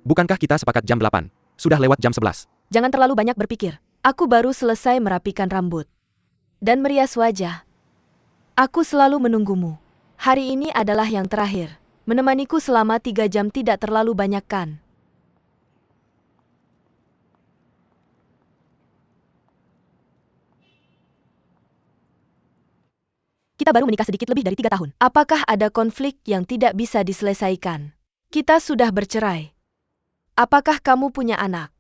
Bukankah kita sepakat jam 8? Sudah lewat jam 11. Jangan terlalu banyak berpikir. Aku baru selesai merapikan rambut dan merias wajah. Aku selalu menunggumu. Hari ini adalah yang terakhir. Menemaniku selama 3 jam tidak terlalu banyak kan? Kita baru menikah sedikit lebih dari 3 tahun. Apakah ada konflik yang tidak bisa diselesaikan? Kita sudah bercerai. Apakah kamu punya anak?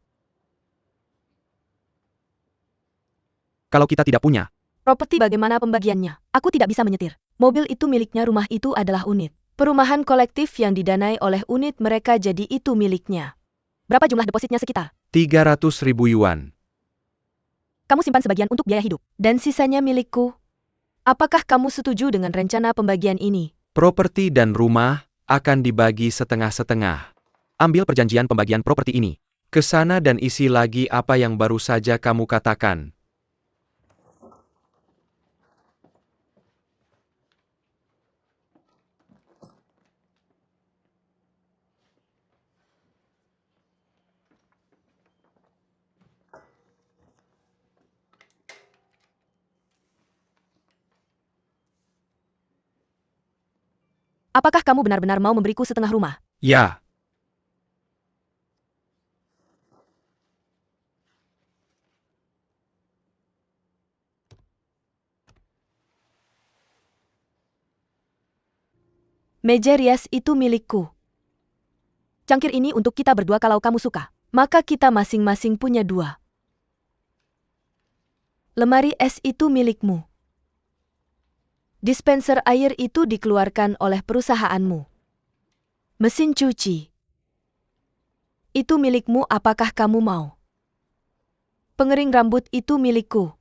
Kalau kita tidak punya, Properti bagaimana pembagiannya? Aku tidak bisa menyetir. Mobil itu miliknya, rumah itu adalah unit. Perumahan kolektif yang didanai oleh unit mereka, jadi itu miliknya. Berapa jumlah depositnya sekitar? 300.000 yuan. Kamu simpan sebagian untuk biaya hidup. Dan sisanya milikku. Apakah kamu setuju dengan rencana pembagian ini? Properti dan rumah akan dibagi setengah-setengah. Ambil perjanjian pembagian properti ini. Ke sana dan isi lagi apa yang baru saja kamu katakan. Apakah kamu benar-benar mau memberiku setengah rumah? Ya. Meja rias itu milikku. Cangkir ini untuk kita berdua kalau kamu suka. Maka kita masing-masing punya 2. Lemari es itu milikmu. Dispenser air itu dikeluarkan oleh perusahaanmu. Mesin cuci itu milikmu, apakah kamu mau? Pengering rambut itu milikku.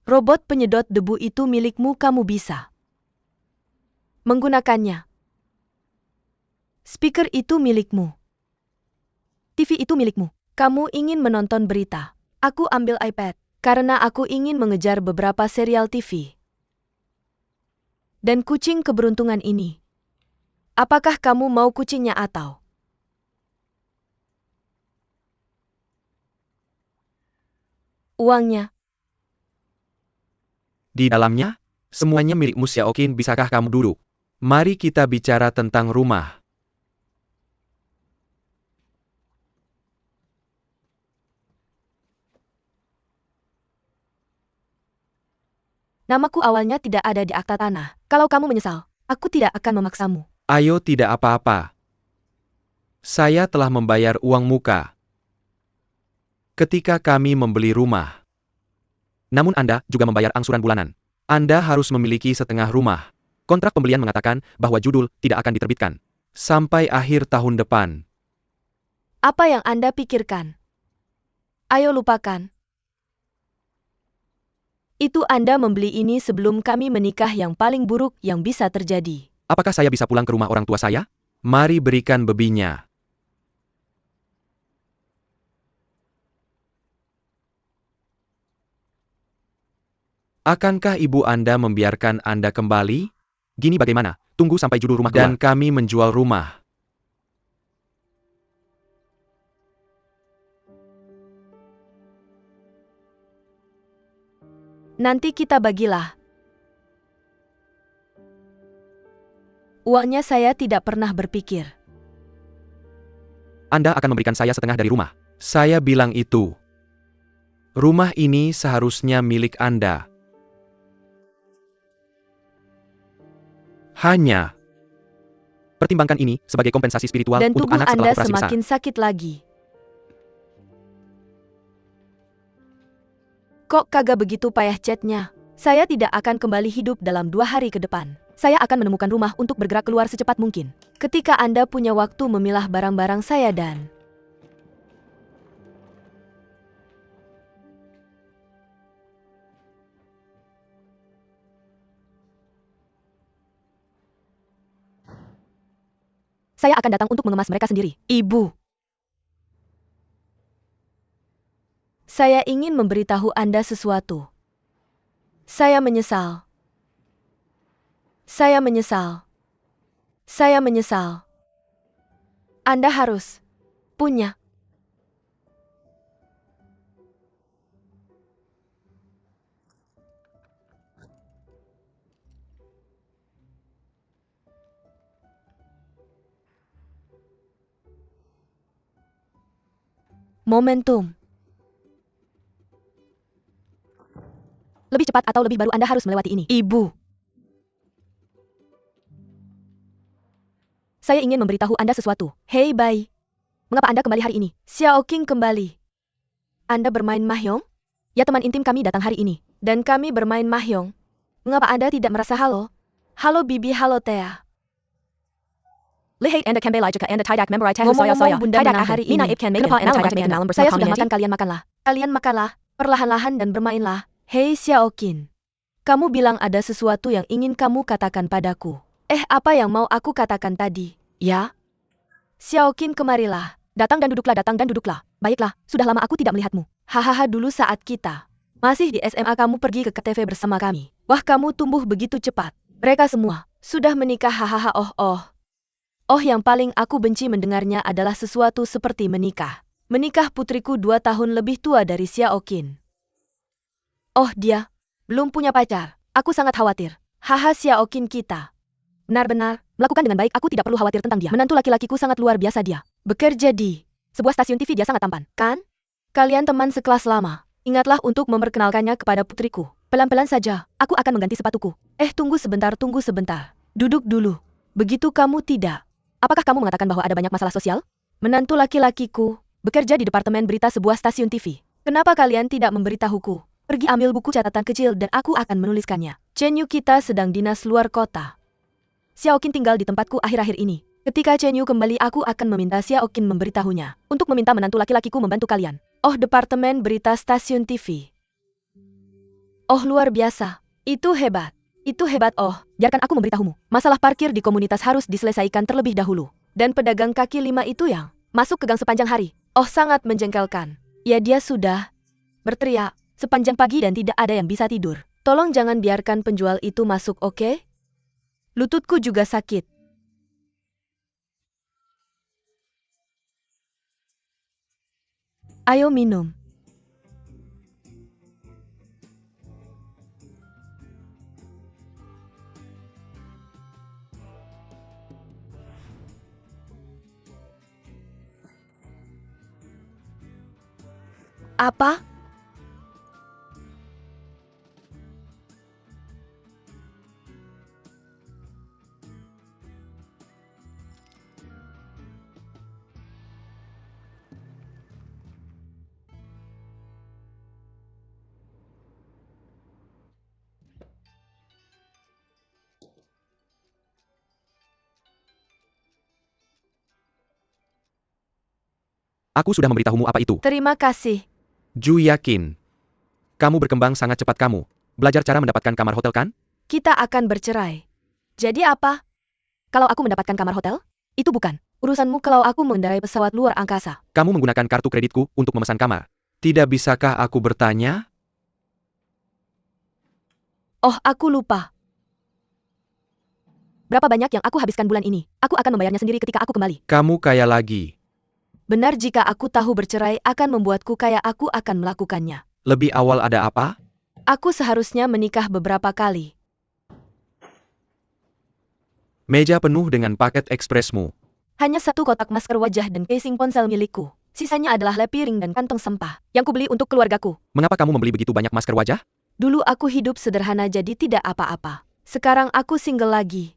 Robot penyedot debu itu milikmu, kamu bisa menggunakannya. Speaker itu milikmu. TV itu milikmu. Kamu ingin menonton berita. Aku ambil iPad karena aku ingin mengejar beberapa serial TV. Dan kucing keberuntungan ini. Apakah kamu mau kucingnya atau? Uangnya. Di dalamnya, semuanya milikmu Xiaoqin, bisakah kamu duduk? Mari kita bicara tentang rumah. Namaku awalnya tidak ada di akta tanah. Kalau kamu menyesal, aku tidak akan memaksamu. Ayo, tidak apa-apa. Saya telah membayar uang muka ketika kami membeli rumah. Namun Anda juga membayar angsuran bulanan. Anda harus memiliki setengah rumah. Kontrak pembelian mengatakan bahwa judul tidak akan diterbitkan sampai akhir tahun depan. Apa yang Anda pikirkan? Ayo lupakan. Itu Anda membeli ini sebelum kami menikah, yang paling buruk yang bisa terjadi. Apakah saya bisa pulang ke rumah orang tua saya? Mari berikan bebinya. Akankah ibu Anda membiarkan Anda kembali? Gini bagaimana? Tunggu sampai judul rumah keluar. Dan kami menjual rumah. Nanti kita bagilah. Uangnya saya tidak pernah berpikir. Anda akan memberikan saya setengah dari rumah. Saya bilang itu. Rumah ini seharusnya milik Anda. Hanya pertimbangkan ini sebagai kompensasi spiritual Dan untuk tubuh anak setelah Anda operasi besar. semakin sakit lagi. Kok kagak begitu payah catnya? Saya tidak akan kembali hidup dalam 2 hari ke depan. Saya akan menemukan rumah untuk bergerak keluar secepat mungkin. Ketika Anda punya waktu memilah barang-barang saya dan... Saya akan datang untuk mengemas mereka sendiri. Ibu. Saya ingin memberitahu Anda sesuatu. Saya menyesal. Saya menyesal. Saya menyesal. Anda harus punya. Momentum. Lebih cepat atau lebih baru Anda harus melewati ini. Ibu. Saya ingin memberitahu Anda sesuatu. Hei bayi. Mengapa Anda kembali hari ini? Xiao Qing kembali. Anda bermain mahjong? Ya, teman intim kami datang hari ini. Dan kami bermain mahjong. Mengapa Anda tidak merasa halo? Halo Bibi, halo Thea. Lihat Anda kembali juga Anda tidak memberai tahu Ngomong-ngomong Bunda menang hari ini. Kenapa Anda tidak makan malam bersama Saya sudah community? makan, kalian makanlah. Kalian makanlah, perlahan-lahan dan bermainlah. Hei Xiao Qin. Kamu bilang ada sesuatu yang ingin kamu katakan padaku. Apa yang mau aku katakan tadi? Ya? Xiao Qin, kemarilah. Datang dan duduklah. Baiklah, sudah lama aku tidak melihatmu. Hahaha, dulu saat kita masih di SMA kamu pergi ke KTV bersama kami. Wah, kamu tumbuh begitu cepat. Mereka semua sudah menikah, hahaha. Oh, yang paling aku benci mendengarnya adalah sesuatu seperti menikah. Menikah, putriku 2 tahun lebih tua dari Xiao Qin. Oh, dia belum punya pacar. Aku sangat khawatir. Haha, Xiao Qin, kita benar-benar melakukan dengan baik. Aku tidak perlu khawatir tentang dia. Menantu laki-lakiku sangat luar biasa. Dia bekerja di sebuah stasiun TV. Dia sangat tampan, kan? Kalian teman sekelas lama. Ingatlah untuk memperkenalkannya kepada putriku. Pelan-pelan saja, aku akan mengganti sepatuku. Tunggu sebentar. Duduk dulu. Begitu kamu tidak. Apakah kamu mengatakan bahwa ada banyak masalah sosial? Menantu laki-lakiku bekerja di departemen berita sebuah stasiun TV. Kenapa kalian tidak memberitahuku? Pergi ambil buku catatan kecil dan aku akan menuliskannya. Chen Yu, kita sedang dinas luar kota. Xiao Qin tinggal di tempatku akhir-akhir ini. Ketika Chen Yu kembali, aku akan meminta Xiao Qin memberitahunya untuk meminta menantu laki-lakiku membantu kalian. Oh, departemen berita stasiun TV. Oh, luar biasa. Itu hebat. Oh, biarkan aku memberitahumu. Masalah parkir di komunitas harus diselesaikan terlebih dahulu. Dan pedagang kaki 5 itu yang masuk ke gang sepanjang hari. Oh, sangat menjengkelkan. Ya, dia sudah berteriak sepanjang pagi dan tidak ada yang bisa tidur. Tolong jangan biarkan penjual itu masuk, oke? Lututku juga sakit. Ayo minum. Apa? Aku sudah memberitahumu apa itu. Terima kasih. Ju yakin. Kamu berkembang sangat cepat kamu. Belajar cara mendapatkan kamar hotel kan? Kita akan bercerai. Jadi apa? Kalau aku mendapatkan kamar hotel? Itu bukan urusanmu. Kalau aku mengendarai pesawat luar angkasa. Kamu menggunakan kartu kreditku untuk memesan kamar. Tidak bisakah aku bertanya? Oh, aku lupa. Berapa banyak yang aku habiskan bulan ini? Aku akan membayarnya sendiri ketika aku kembali. Kamu kaya lagi. Benar, jika aku tahu bercerai akan membuatku kaya, aku akan melakukannya. Lebih awal ada apa? Aku seharusnya menikah beberapa kali. Meja penuh dengan paket ekspresmu. Hanya 1 kotak masker wajah dan casing ponsel milikku. Sisanya adalah lem piring dan kantong sampah yang kubeli untuk keluargaku. Mengapa kamu membeli begitu banyak masker wajah? Dulu aku hidup sederhana jadi tidak apa-apa. Sekarang aku single lagi.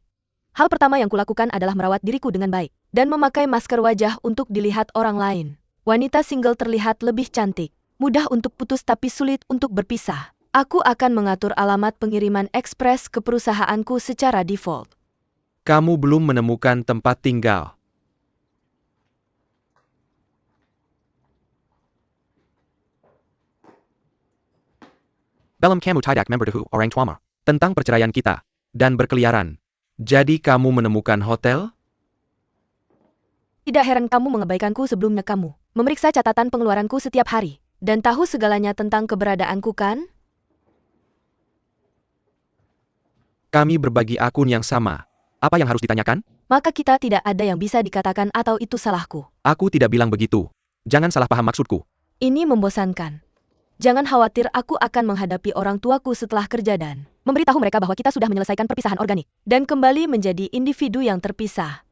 Hal pertama yang kulakukan adalah merawat diriku dengan baik dan memakai masker wajah untuk dilihat orang lain. Wanita single terlihat lebih cantik, mudah untuk putus tapi sulit untuk berpisah. Aku akan mengatur alamat pengiriman ekspres ke perusahaanku secara default. Kamu belum menemukan tempat tinggal. Dalam kamu tidak memberitahu orang tuamu tentang perceraian kita dan berkeliaran. Jadi kamu menemukan hotel? Tidak heran kamu mengabaikanku sebelumnya. Kamu memeriksa catatan pengeluaranku setiap hari dan tahu segalanya tentang keberadaanku, kan? Kami berbagi akun yang sama. Apa yang harus ditanyakan? maka kita tidak ada yang bisa dikatakan atau itu salahku. Aku tidak bilang begitu. Jangan salah paham maksudku. Ini membosankan. Jangan khawatir, aku akan menghadapi orang tuaku setelah kerja dan memberitahu mereka bahwa kita sudah menyelesaikan perpisahan organik dan kembali menjadi individu yang terpisah.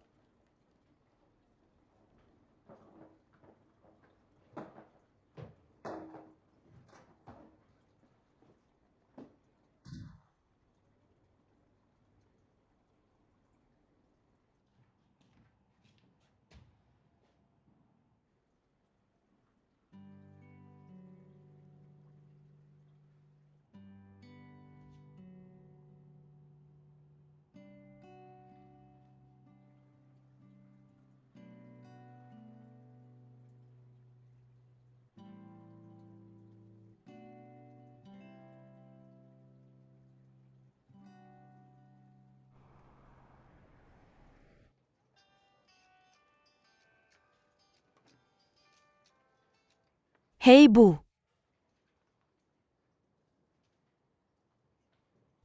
Hei Bu,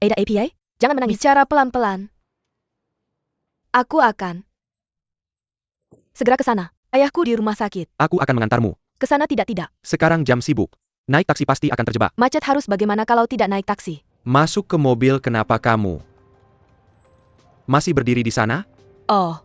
Ada APA? Jangan menangis. bicara pelan-pelan. Aku akan Segera ke sana. ayahku di rumah sakit. Aku akan mengantarmu. Ke sana tidak. Sekarang jam sibuk. Naik taksi pasti akan terjebak. Macet harus bagaimana kalau tidak naik taksi? Masuk ke mobil, kenapa kamu masih berdiri di sana? Oh,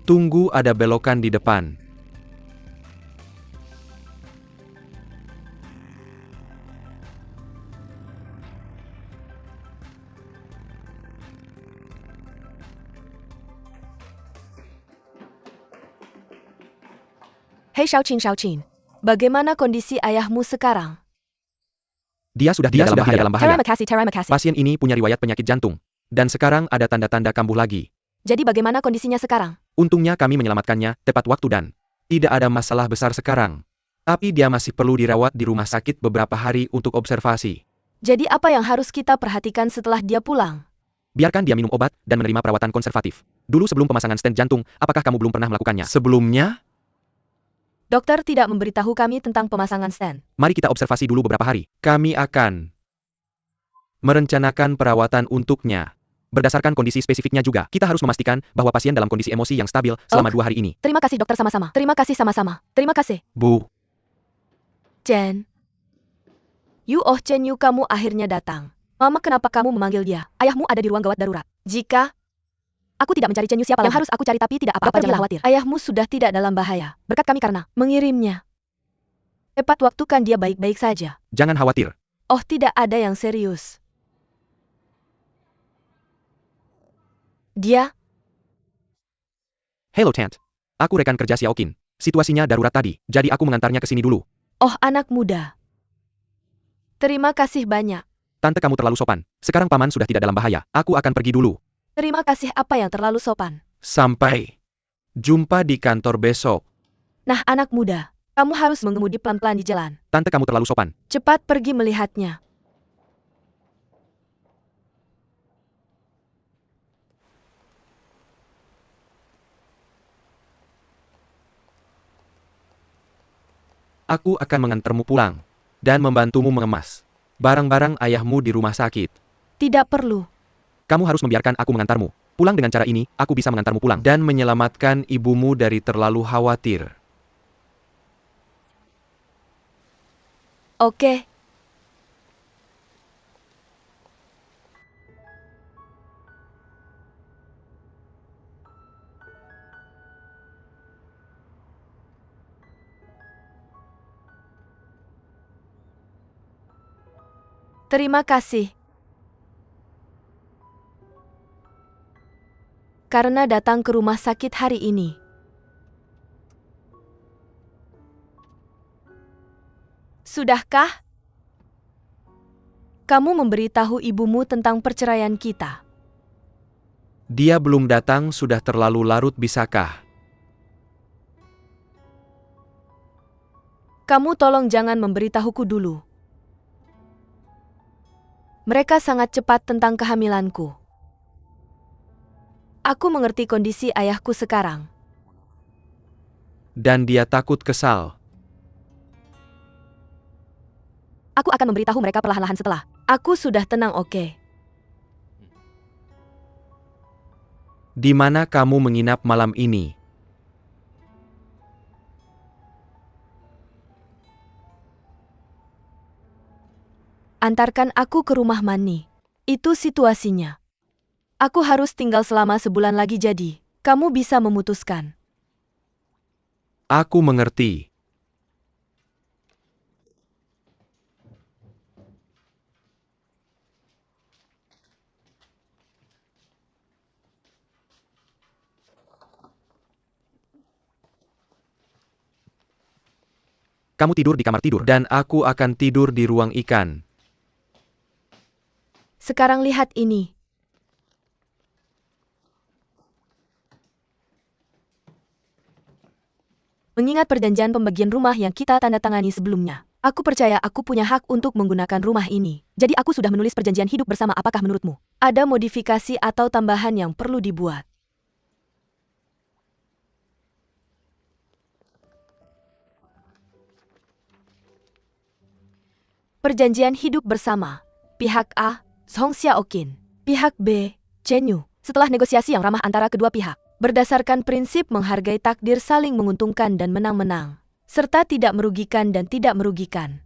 Tunggu, ada belokan di depan. Hei Xiaoqin. bagaimana kondisi ayahmu sekarang? Dia sudah tidak dalam bahaya. Terima kasih. Pasien ini punya riwayat penyakit jantung. Dan sekarang ada tanda-tanda kambuh lagi. Jadi bagaimana kondisinya sekarang? Untungnya kami menyelamatkannya tepat waktu dan tidak ada masalah besar sekarang. Tapi dia masih perlu dirawat di rumah sakit beberapa hari untuk observasi. Jadi apa yang harus kita perhatikan setelah dia pulang? Biarkan dia minum obat dan menerima perawatan konservatif. Dulu sebelum pemasangan stent jantung, apakah kamu belum pernah melakukannya? Sebelumnya, Dokter tidak memberitahu kami tentang pemasangan stent. mari kita observasi dulu beberapa hari. Kami akan merencanakan perawatan untuknya. Berdasarkan kondisi spesifiknya juga, kita harus memastikan bahwa pasien dalam kondisi emosi yang stabil selama 2 hari ini. Terima kasih dokter sama-sama. Terima kasih sama-sama. Terima kasih. Bu, Chen. Chen Yu, kamu akhirnya datang. Mama, kenapa kamu memanggil dia? Ayahmu ada di ruang gawat darurat. Jika Aku tidak mencari Chen Yu, siapa Yang lagi? Harus aku cari, tapi tidak apa-apa, Dokter jangan bilang, khawatir. ayahmu sudah tidak dalam bahaya. Berkat kami karena Mengirimnya. Tepat waktu, kan dia baik-baik saja. jangan khawatir. Oh, tidak ada yang serius. Dia, Hello Tant. Aku rekan kerja Xiaoqin. Situasinya darurat tadi, jadi aku mengantarnya ke sini dulu. oh anak muda. Terima kasih banyak. Tante, kamu terlalu sopan. Sekarang paman sudah tidak dalam bahaya. Aku akan pergi dulu. Terima kasih, apa yang terlalu sopan? Sampai jumpa di kantor besok. Nah anak muda, kamu harus mengemudi pelan-pelan di jalan. Tante, kamu terlalu sopan. Cepat pergi melihatnya. Aku akan mengantarmu pulang dan membantumu mengemas barang-barang ayahmu di rumah sakit. Tidak perlu. Kamu harus membiarkan aku mengantarmu pulang. Dengan cara ini, aku bisa mengantarmu pulang dan menyelamatkan ibumu dari terlalu khawatir. Oke. Terima kasih. Karena datang ke rumah sakit hari ini. Sudahkah? Kamu memberitahu ibumu tentang perceraian kita. Dia belum datang, sudah terlalu larut, bisakah? Kamu tolong jangan memberitahuku dulu. Mereka sangat cepat tentang kehamilanku. Aku mengerti kondisi ayahku sekarang. Dan dia takut kesal. Aku akan memberitahu mereka perlahan-lahan setelah. Aku sudah tenang, oke. Di mana kamu menginap malam ini? Antarkan aku ke rumah Mani. Itu situasinya. Aku harus tinggal selama sebulan lagi jadi. Kamu bisa memutuskan. Aku mengerti. Kamu tidur di kamar tidur dan aku akan tidur di ruang ikan. Sekarang lihat ini. Mengingat perjanjian pembagian rumah yang kita tanda tangani sebelumnya, aku percaya aku punya hak untuk menggunakan rumah ini. Jadi aku sudah menulis perjanjian hidup bersama. Apakah menurutmu ada modifikasi atau tambahan yang perlu dibuat? Perjanjian hidup bersama. Pihak A, Song Xiaoqin. Pihak B, Chen Yu. Setelah negosiasi yang ramah antara kedua pihak, berdasarkan prinsip menghargai takdir saling menguntungkan dan menang-menang, serta tidak merugikan dan tidak merugikan.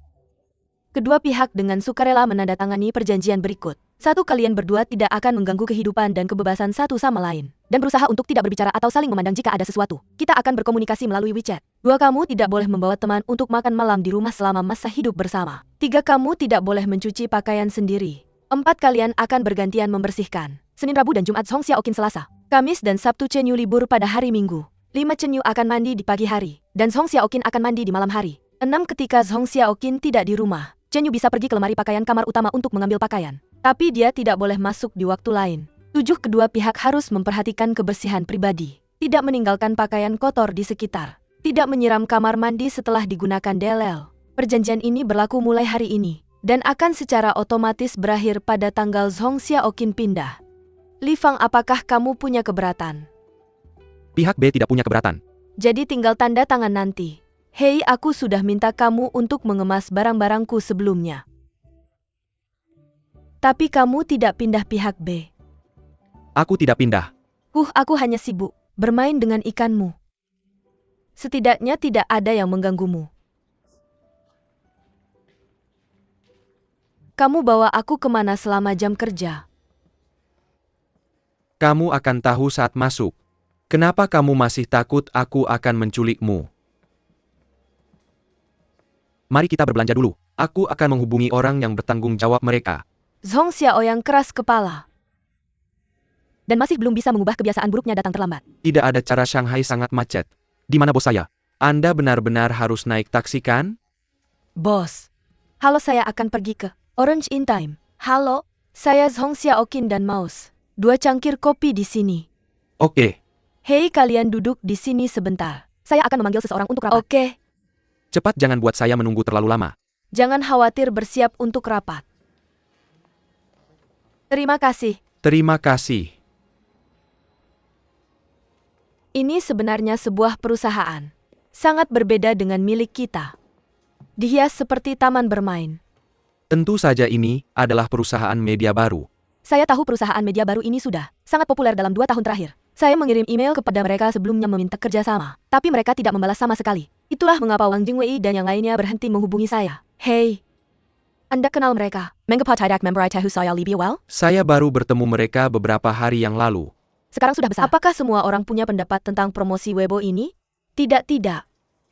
Kedua pihak dengan sukarela menandatangani perjanjian berikut. 1. Kalian berdua tidak akan mengganggu kehidupan dan kebebasan satu sama lain, dan berusaha untuk tidak berbicara atau saling memandang jika ada sesuatu. Kita akan berkomunikasi melalui WeChat. 2. Kamu tidak boleh membawa teman untuk makan malam di rumah selama masa hidup bersama. 3. Kamu tidak boleh mencuci pakaian sendiri. 4. Kalian akan bergantian membersihkan. Senin, Rabu dan Jumat Song Xiaoqin Selasa. Kamis dan Sabtu Chen Yu libur pada hari Minggu. 5. Chen Yu akan mandi di pagi hari, dan Song Xiaoqin akan mandi di malam hari. 6. Ketika Song Xiaoqin tidak di rumah, Chen Yu bisa pergi ke lemari pakaian kamar utama untuk mengambil pakaian. Tapi dia tidak boleh masuk di waktu lain. 7. Kedua pihak harus memperhatikan kebersihan pribadi. Tidak meninggalkan pakaian kotor di sekitar. Tidak menyiram kamar mandi setelah digunakan DLL. Perjanjian ini berlaku mulai hari ini, dan akan secara otomatis berakhir pada tanggal Song Xiaoqin pindah. Li Fang, apakah kamu punya keberatan? Pihak B tidak punya keberatan. Jadi tinggal tanda tangan nanti. Hei, aku sudah minta kamu untuk mengemas barang-barangku sebelumnya. Tapi kamu tidak pindah pihak B. Aku tidak pindah. Aku hanya sibuk bermain dengan ikanmu. Setidaknya tidak ada yang mengganggumu. Kamu bawa aku kemana selama jam kerja? Kamu akan tahu saat masuk. Kenapa kamu masih takut aku akan menculikmu? Mari kita berbelanja dulu. Aku akan menghubungi orang yang bertanggung jawab mereka. Song Xiaoyang keras kepala. Dan masih belum bisa mengubah kebiasaan buruknya datang terlambat. Tidak ada cara, Shanghai sangat macet. Di mana bos saya? Anda benar-benar harus naik taksi kan? Bos. Halo, saya akan pergi ke Orange in Time. Halo, saya Song Xiaoqin dan Maus. 2 cangkir kopi di sini. Oke. Hei, kalian duduk di sini sebentar. Saya akan memanggil seseorang untuk rapat. Oke. Cepat, jangan buat saya menunggu terlalu lama. Jangan khawatir, bersiap untuk rapat. Terima kasih. Terima kasih. Ini sebenarnya sebuah perusahaan. Sangat berbeda dengan milik kita. Dihias seperti taman bermain. Tentu saja ini adalah perusahaan media baru. Saya tahu perusahaan media baru ini sudah sangat populer dalam 2 tahun terakhir. Saya mengirim email kepada mereka sebelumnya meminta kerjasama, tapi mereka tidak membalas sama sekali. Itulah mengapa Wang Jingwei dan yang lainnya berhenti menghubungi saya. Hei, Anda kenal mereka? Mengapa tidak memberi tahu saya lebih awal? Saya baru bertemu mereka beberapa hari yang lalu. Sekarang sudah besar. Apakah semua orang punya pendapat tentang promosi Weibo ini? Tidak.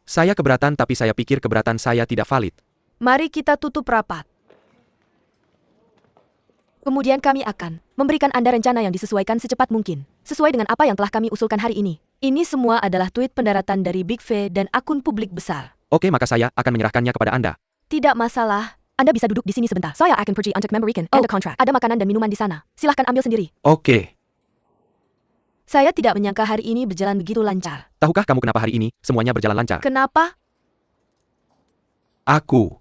Saya keberatan, tapi saya pikir keberatan saya tidak valid. Mari kita tutup rapat. Kemudian kami akan memberikan Anda rencana yang disesuaikan secepat mungkin, sesuai dengan apa yang telah kami usulkan hari ini. Ini semua adalah tweet pendaratan dari Big V dan akun publik besar. Oke, maka saya akan menyerahkannya kepada Anda. Tidak masalah. Anda bisa duduk di sini sebentar. Saya akan pergi untuk memberikan Anda kontrak. Ada makanan dan minuman di sana. Silahkan ambil sendiri. Oke. Saya tidak menyangka hari ini berjalan begitu lancar. Tahukah kamu kenapa hari ini semuanya berjalan lancar? Kenapa? Aku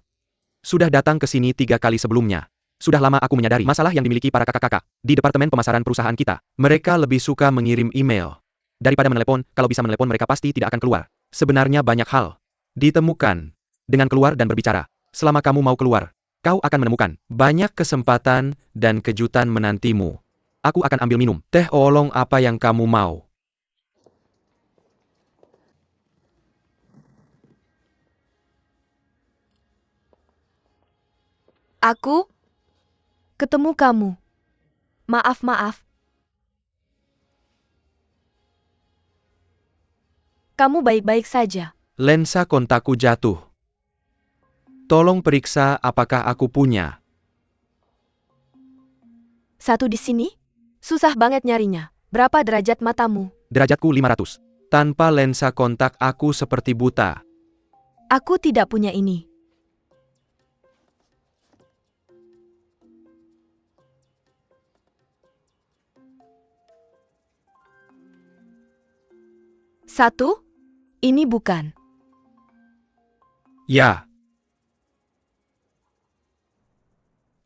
sudah datang ke sini 3 kali sebelumnya. Sudah lama aku menyadari masalah yang dimiliki para kakak-kakak di departemen pemasaran perusahaan kita. Mereka lebih suka mengirim email daripada menelepon. Kalau bisa menelepon mereka pasti tidak akan keluar. Sebenarnya banyak hal ditemukan dengan keluar dan berbicara. Selama kamu mau keluar, kau akan menemukan banyak kesempatan dan kejutan menantimu. Aku akan ambil minum teh oolong apa yang kamu mau. Aku ketemu kamu. Maaf. Kamu baik-baik saja. Lensa kontakku jatuh. Tolong periksa apakah aku punya. Satu di sini? Susah banget nyarinya. Berapa derajat matamu? Derajatku 500. Tanpa lensa kontak aku seperti buta. Aku tidak punya ini. Satu? Ini bukan. Ya.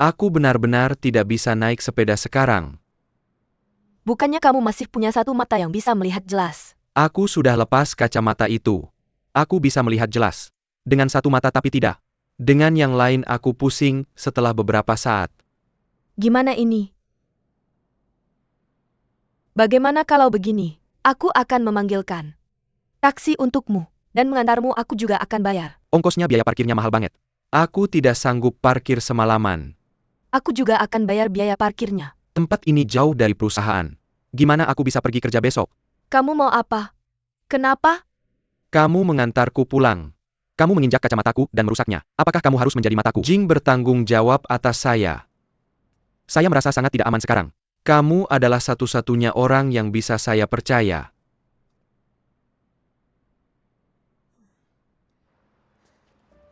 Aku benar-benar tidak bisa naik sepeda sekarang. Bukannya kamu masih punya satu mata yang bisa melihat jelas? Aku sudah lepas kacamata itu. Aku bisa melihat jelas. Dengan satu mata tapi tidak. Dengan yang lain aku pusing setelah beberapa saat. Gimana ini? Bagaimana kalau begini? Aku akan memanggilkan taksi untukmu, dan mengantarmu. Aku juga akan bayar. Ongkosnya biaya parkirnya mahal banget. Aku tidak sanggup parkir semalaman. Aku juga akan bayar biaya parkirnya. Tempat ini jauh dari perusahaan. Gimana aku bisa pergi kerja besok? Kamu mau apa? Kenapa? Kamu mengantarku pulang. Kamu menginjak kacamataku dan merusaknya. Apakah kamu harus menjadi mataku? Jing bertanggung jawab atas saya. Saya merasa sangat tidak aman sekarang. Kamu adalah satu-satunya orang yang bisa saya percaya.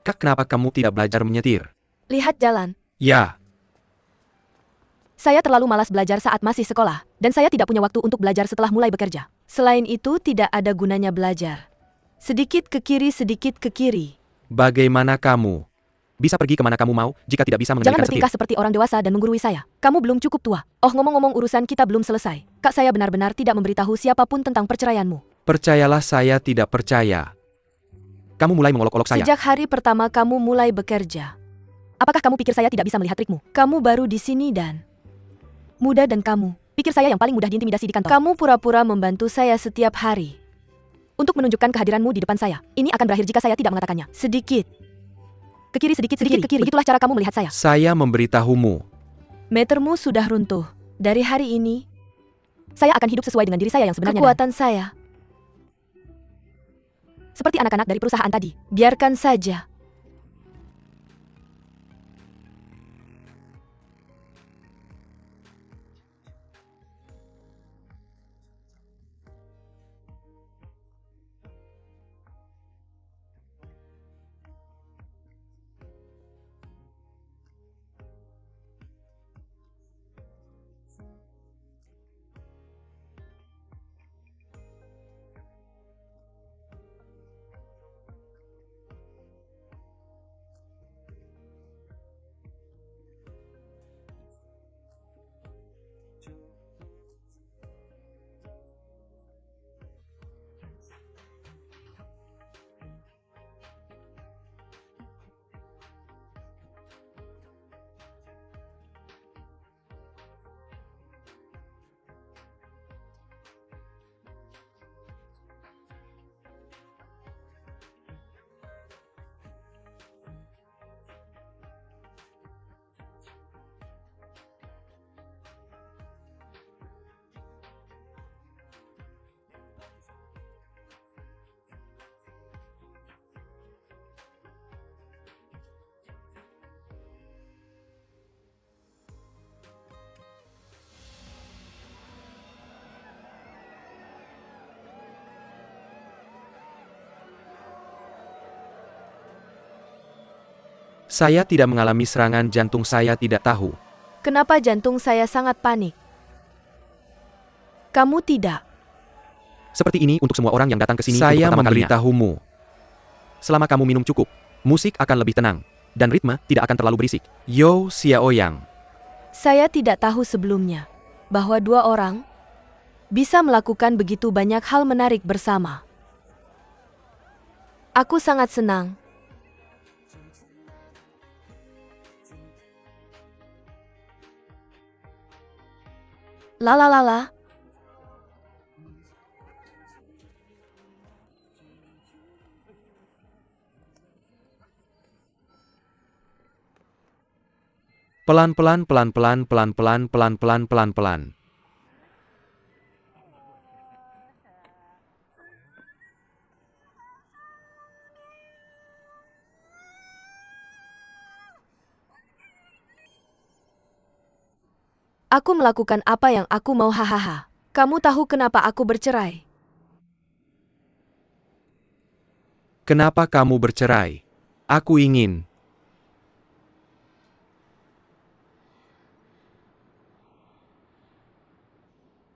Kak, kenapa kamu tidak belajar menyetir? Lihat jalan. Ya. Saya terlalu malas belajar saat masih sekolah, dan saya tidak punya waktu untuk belajar setelah mulai bekerja. Selain itu, tidak ada gunanya belajar. Sedikit ke kiri, sedikit ke kiri. Bagaimana kamu? Bisa pergi kemana kamu mau, jika tidak bisa Jangan mengendalikan bertingkah setir. seperti orang dewasa dan menggurui saya. Kamu belum cukup tua. Oh, ngomong-ngomong, urusan kita belum selesai. Kak, saya benar-benar tidak memberitahu siapapun tentang perceraianmu. Percayalah, saya tidak percaya. Kamu mulai mengolok-olok saya. Sejak hari pertama kamu mulai bekerja. Apakah kamu pikir saya tidak bisa melihat trikmu? Kamu baru di sini dan muda, dan kamu pikir saya yang paling mudah diintimidasi di kantor. Kamu pura-pura membantu saya setiap hari untuk menunjukkan kehadiranmu di depan saya. Ini akan berakhir jika saya tidak mengatakannya. Sedikit ke kiri, sedikit ke kiri. Begitulah cara kamu melihat saya. Saya memberitahumu. Metermu sudah runtuh. Dari hari ini, saya akan hidup sesuai dengan diri saya yang sebenarnya. Kekuatan saya seperti anak-anak dari perusahaan tadi. Biarkan saja. Saya tidak mengalami serangan jantung, saya tidak tahu. Kenapa jantung saya sangat panik? Kamu tidak. Seperti ini untuk semua orang yang datang ke sini untuk Saya pertama kalinya. Memberitahumu. Selama kamu minum cukup, musik akan lebih tenang, dan ritme tidak akan terlalu berisik. Yo Xiaoyang. Saya tidak tahu sebelumnya bahwa dua orang bisa melakukan begitu banyak hal menarik bersama. Aku sangat senang. Lalalala. Pelan-pelan, pelan-pelan, pelan-pelan, pelan-pelan, pelan-pelan. Aku melakukan apa yang aku mau, hahaha. Kamu tahu kenapa aku bercerai? Kenapa kamu bercerai? Aku ingin.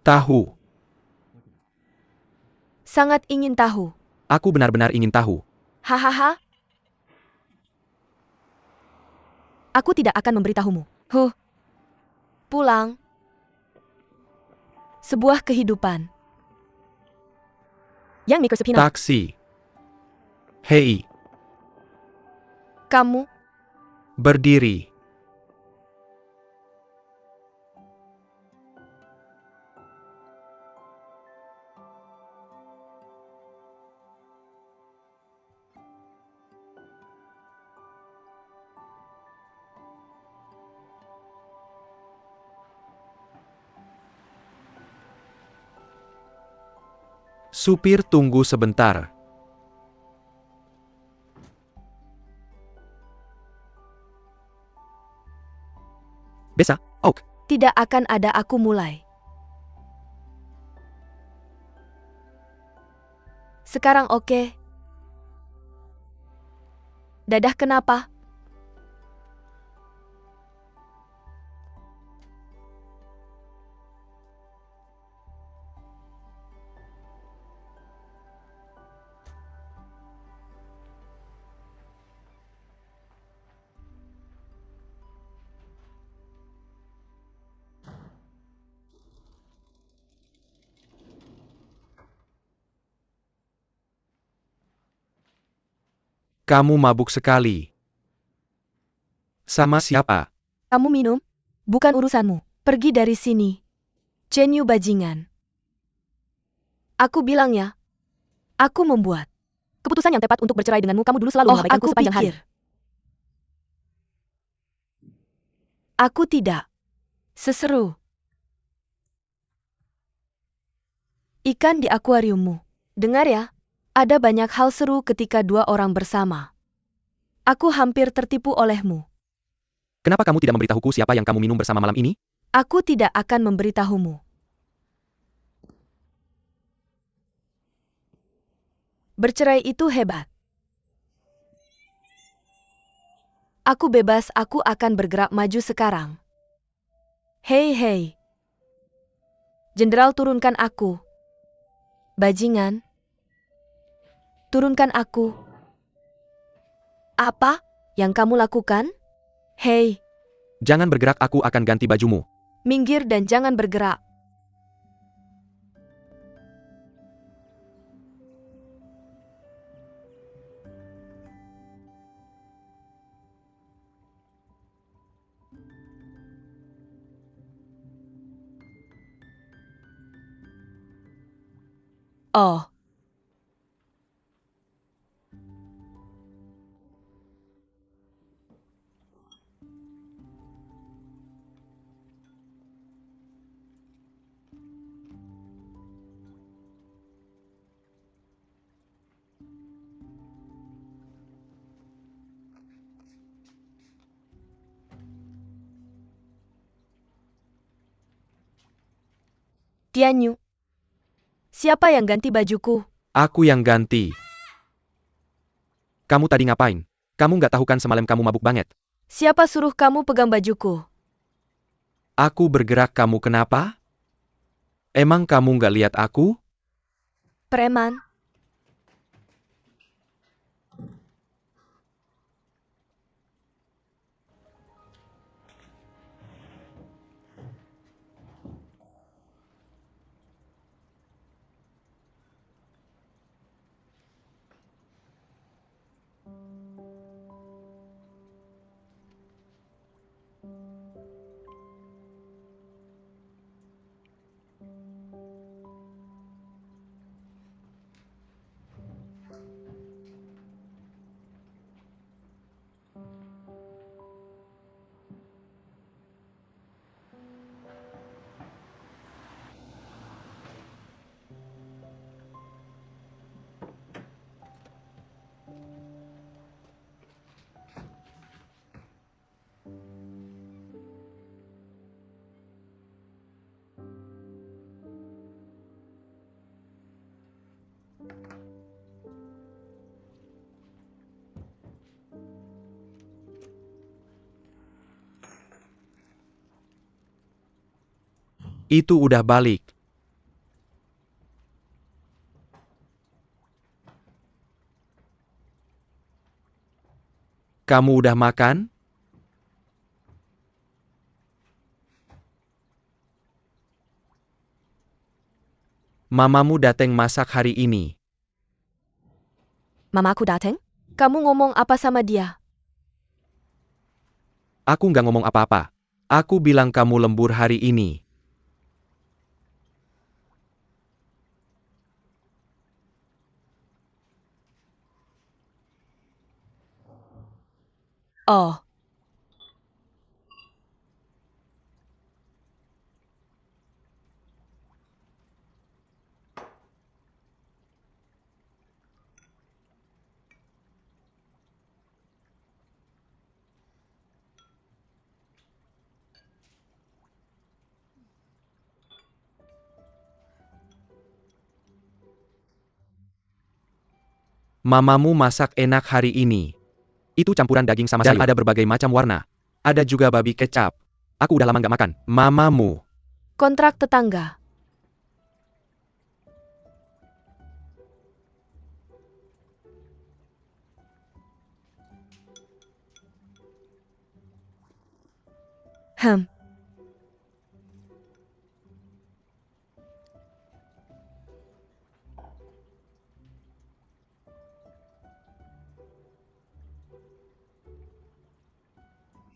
Tahu. Sangat ingin tahu. Aku benar-benar ingin tahu. Hahaha. Aku tidak akan memberitahumu. Pulang. Sebuah kehidupan. Yang mikir sepina. Taksi. Hei, Kamu, berdiri. Supir, tunggu sebentar. Besa, Oak. tidak akan ada aku mulai. Sekarang oke. Dadah, kenapa? Kamu mabuk sekali. Sama siapa? Kamu minum? Bukan urusanmu. Pergi dari sini. Cenyu bajingan. Aku bilang ya. Aku membuat. Keputusan yang tepat untuk bercerai denganmu. Kamu dulu selalu mengabaikanku aku sepanjang hari. pikir. Aku tidak. Seseru. Ikan di akuariummu. Dengar ya. Ada banyak hal seru ketika dua orang bersama. Aku hampir tertipu olehmu. Kenapa kamu tidak memberitahuku siapa yang kamu minum bersama malam ini? Aku tidak akan memberitahumu. Bercerai itu hebat. Aku bebas, aku akan bergerak maju sekarang. Hei, hei. Jenderal, turunkan aku. Bajingan. Turunkan aku. Apa yang kamu lakukan? Hei, Jangan bergerak, aku akan ganti bajumu. minggir dan jangan bergerak. Oh. Tianyu. Siapa yang ganti bajuku? Aku yang ganti. Kamu tadi ngapain? Kamu nggak tahu kan semalam kamu mabuk banget? Siapa suruh kamu pegang bajuku? Aku bergerak, kamu kenapa? Emang kamu nggak lihat aku? Preman. Itu udah balik. Kamu udah makan? Mamamu dateng masak hari ini. Mamaku dateng? Kamu ngomong apa sama dia? Aku nggak ngomong apa-apa. Aku bilang kamu lembur hari ini. Oh, Mamamu masak enak hari ini. Itu campuran daging sama sayur. Dan ada berbagai macam warna. Ada juga babi kecap. Aku udah lama nggak makan. Mamamu. kontrak tetangga. Hmm,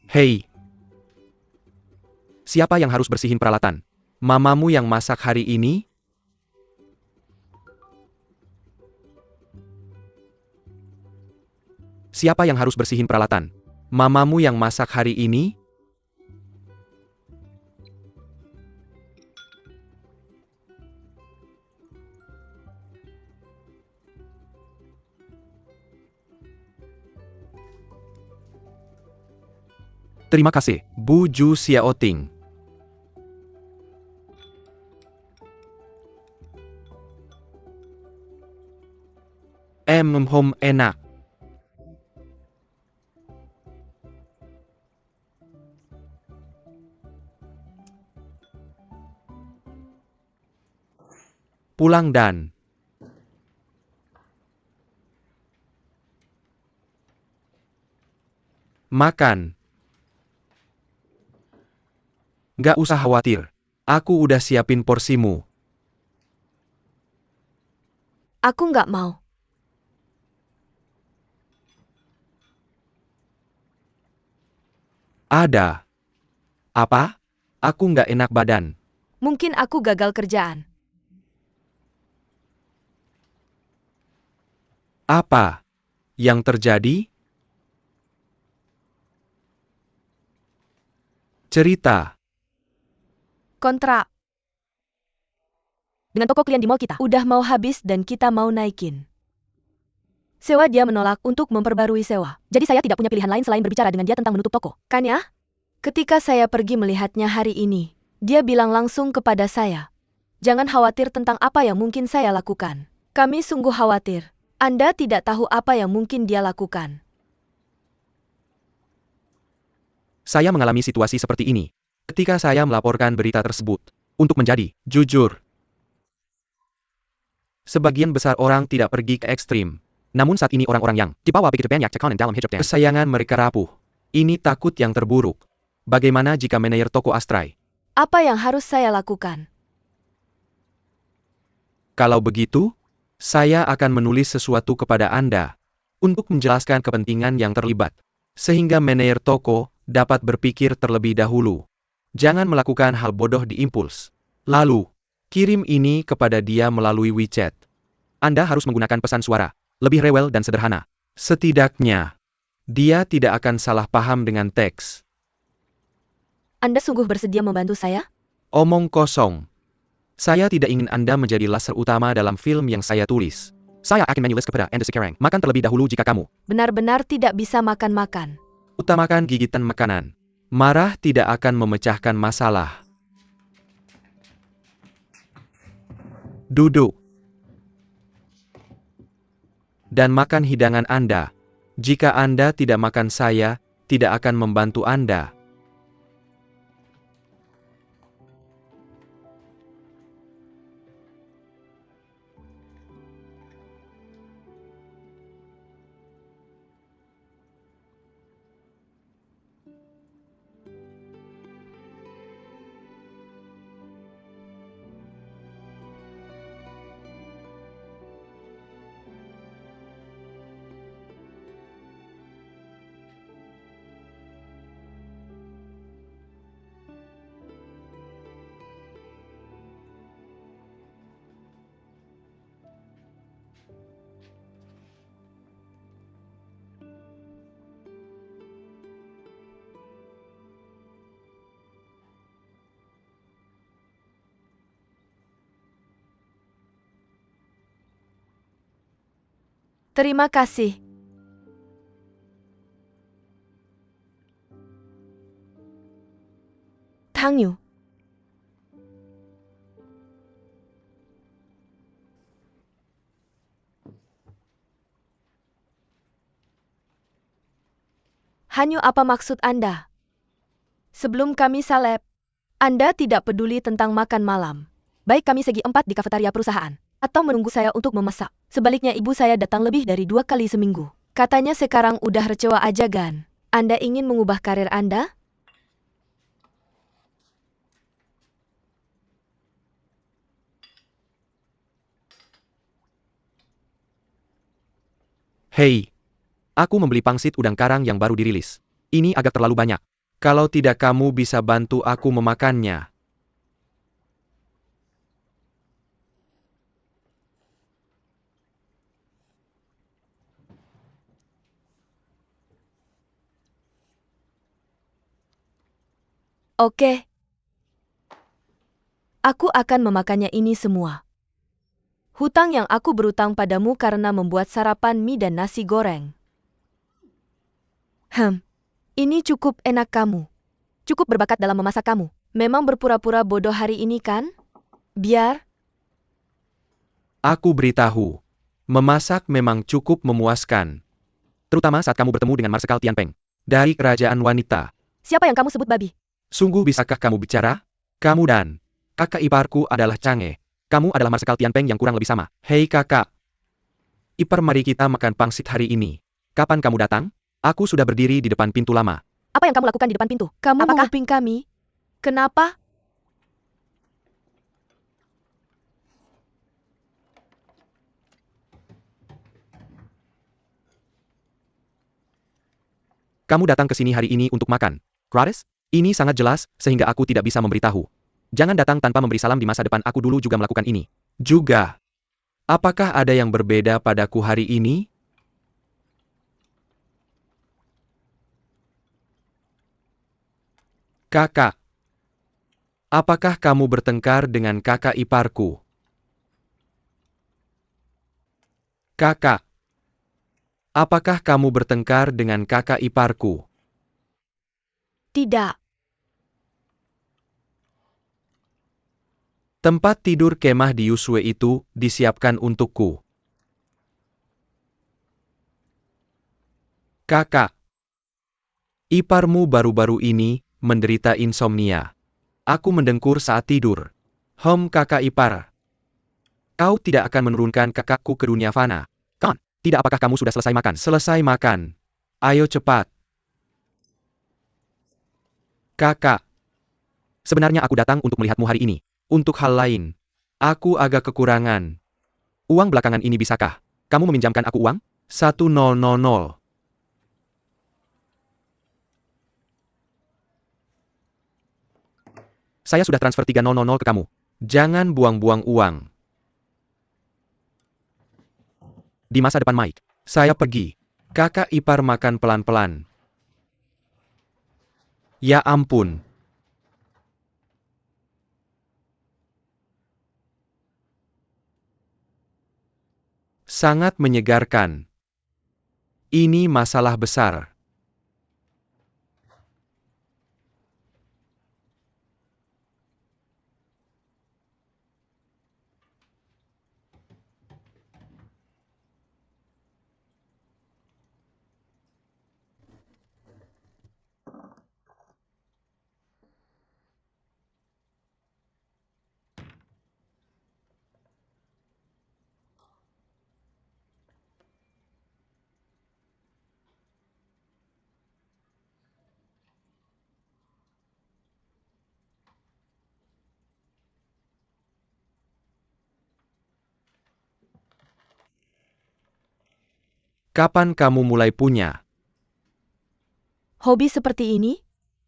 Hei. Siapa yang harus bersihin peralatan? Mamamu yang masak hari ini? Siapa yang harus bersihin peralatan? Mamamu yang masak hari ini? Terima kasih, Bu Ju Xiaoting. Enak. Pulang dan makan. Gak usah khawatir. Aku udah siapin porsimu. aku nggak mau. Ada. Apa? Aku nggak enak badan. Mungkin aku gagal kerjaan. Apa yang terjadi? Cerita. Kontrak Dengan toko klien di mall kita. udah mau habis dan kita mau naikin. Sewa dia menolak untuk memperbarui sewa. Jadi saya tidak punya pilihan lain selain berbicara dengan dia tentang menutup toko. Kan ya? Ketika saya pergi melihatnya hari ini, dia bilang langsung kepada saya, "Jangan khawatir tentang apa yang mungkin saya lakukan. Kami sungguh khawatir. Anda tidak tahu apa yang mungkin dia lakukan." Saya mengalami situasi seperti ini ketika saya melaporkan berita tersebut. Untuk menjadi jujur, sebagian besar orang tidak pergi ke ekstrim. Namun saat ini orang-orang yang dibawa pikir banyak tekanan dalam hidup dan kesayangan mereka rapuh. Ini takut yang terburuk. Bagaimana jika manajer toko Astray? Apa yang harus saya lakukan? Kalau begitu, saya akan menulis sesuatu kepada Anda untuk menjelaskan kepentingan yang terlibat, sehingga manajer toko dapat berpikir terlebih dahulu. Jangan melakukan hal bodoh di impuls. Lalu, kirim ini kepada dia melalui WeChat. Anda harus menggunakan pesan suara, lebih rewel dan sederhana. Setidaknya, dia tidak akan salah paham dengan teks. Anda sungguh bersedia membantu saya? Omong kosong. Saya tidak ingin Anda menjadi laser utama dalam film yang saya tulis. Saya akan menulis kepada Anda sekarang. Makan terlebih dahulu jika kamu Benar-benar tidak bisa makan-makan. utamakan gigitan makanan. Marah tidak akan memecahkan masalah. Duduk. Dan makan hidangan Anda. Jika Anda tidak makan saya, tidak akan membantu Anda. Terima kasih. Tangyu. Hanyu, apa maksud Anda? Sebelum kami salep, Anda tidak peduli tentang makan malam. Baik kami segi 4 di kafetaria perusahaan. Atau menunggu saya untuk memasak. Sebaliknya ibu saya datang lebih dari 2 kali seminggu. Katanya sekarang udah recewa aja Gan. Anda ingin mengubah karir Anda? Hei, aku membeli pangsit udang karang yang baru dirilis. Ini agak terlalu banyak. Kalau tidak kamu bisa bantu aku memakannya. Oke. Aku akan memakannya ini semua. Hutang yang aku berutang padamu karena membuat sarapan mie dan nasi goreng. Ini cukup enak kamu. Cukup berbakat dalam memasak kamu. Memang berpura-pura bodoh hari ini kan? Biar. Aku beritahu. Memasak memang cukup memuaskan. Terutama saat kamu bertemu dengan Marsekal Tianpeng. Dari kerajaan wanita. Siapa yang kamu sebut babi? Sungguh bisakah kamu bicara? Kamu dan kakak iparku adalah Change. Kamu adalah Marsekal Tianpeng yang kurang lebih sama. Hei kakak. Ipar, mari kita makan pangsit hari ini. Kapan kamu datang? Aku sudah berdiri di depan pintu lama. Apa yang kamu lakukan di depan pintu? Kamu Apakah? menguping kami? Kenapa? Kamu datang ke sini hari ini untuk makan. Gratis? Ini sangat jelas, sehingga aku tidak bisa memberitahu. Jangan datang tanpa memberi salam di masa depan. Aku dulu juga melakukan ini. Juga. Apakah ada yang berbeda padaku hari ini? Kakak. Apakah kamu bertengkar dengan kakak iparku? Kakak. Apakah kamu bertengkar dengan kakak iparku? Tidak. Tempat tidur kemah di Yusue itu disiapkan untukku. Kakak. Iparmu baru-baru ini menderita insomnia. Aku mendengkur saat tidur. Kakak ipar. Kau tidak akan menurunkan kakakku ke dunia fana. Kan? Tidak, apakah kamu sudah selesai makan? Selesai makan. Ayo cepat. Kakak. Sebenarnya aku datang untuk melihatmu hari ini. Untuk hal lain. Aku agak kekurangan. Uang belakangan ini bisakah? Kamu meminjamkan aku uang? 1000. Saya sudah transfer 300 ke kamu. Jangan buang-buang uang. Di masa depan Mike. Saya pergi. Kakak ipar makan pelan-pelan. Ya ampun. Sangat menyegarkan. Ini masalah besar. Kapan kamu mulai punya? Hobi seperti ini?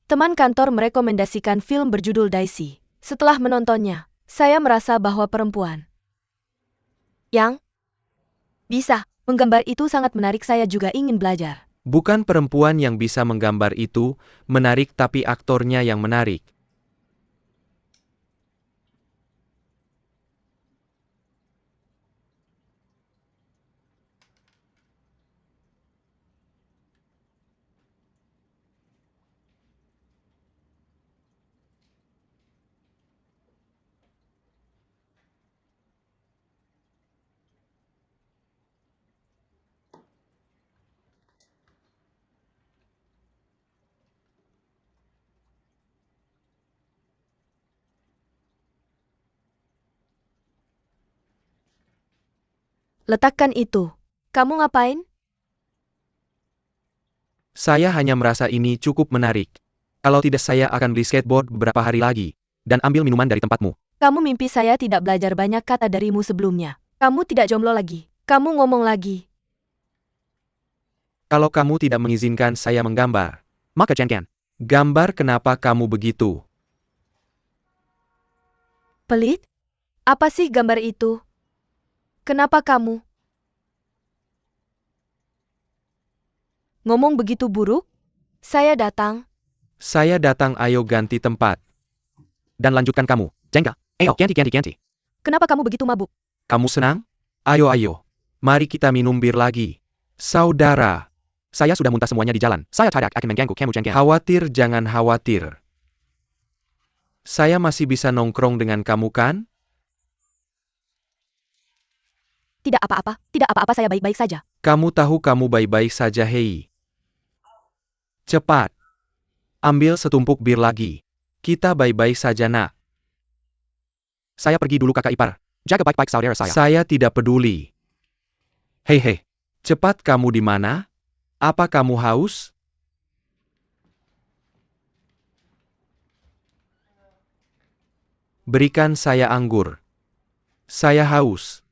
Teman kantor merekomendasikan film berjudul Daisy. Setelah menontonnya, saya merasa bahwa perempuan yang bisa menggambar itu sangat menarik. Saya juga ingin belajar. Bukan perempuan yang bisa menggambar itu menarik, tapi aktornya yang menarik. Letakkan itu. Kamu ngapain? Saya hanya merasa ini cukup menarik. Kalau tidak saya akan beli skateboard beberapa hari lagi. Dan ambil minuman dari tempatmu. Kamu mimpi saya tidak belajar banyak kata darimu sebelumnya. Kamu tidak jomblo lagi. Kamu ngomong lagi. Kalau kamu tidak mengizinkan saya menggambar, maka jangan. Gambar kenapa kamu begitu? Pelit? Apa sih gambar itu? Kenapa kamu ngomong begitu buruk? Saya datang. Saya datang ayo ganti tempat. Dan lanjutkan kamu. Jengka. Ayo, ganti. Kenapa kamu begitu mabuk? Kamu senang? Ayo. Mari kita minum bir lagi. Saudara. Saya sudah muntah semuanya di jalan. Saya tidak akan mengganggu kamu jengka. Khawatir jangan khawatir. Saya masih bisa nongkrong dengan kamu kan? Tidak apa-apa saya baik-baik saja. Kamu tahu kamu baik-baik saja hei. Cepat. Ambil setumpuk bir lagi. Kita baik-baik saja nak. Saya pergi dulu kakak ipar. Jaga baik-baik saudara saya. Saya tidak peduli. Hei. Cepat kamu di mana? Apa kamu haus? Berikan saya anggur. Saya haus.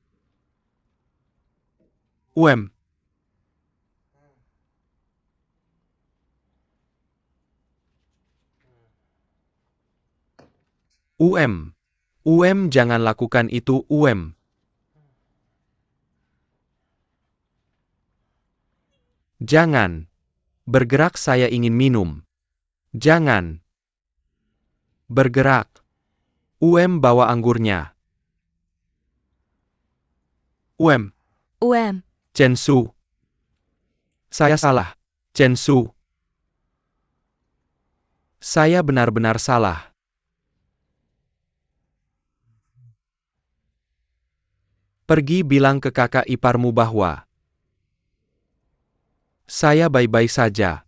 Jangan lakukan itu Jangan. Bergerak saya ingin minum. Jangan. Bergerak. Bawa anggurnya. Chensu. Saya salah. Chensu. Saya benar-benar salah. Pergi bilang ke kakak iparmu bahwa saya baik-baik saja.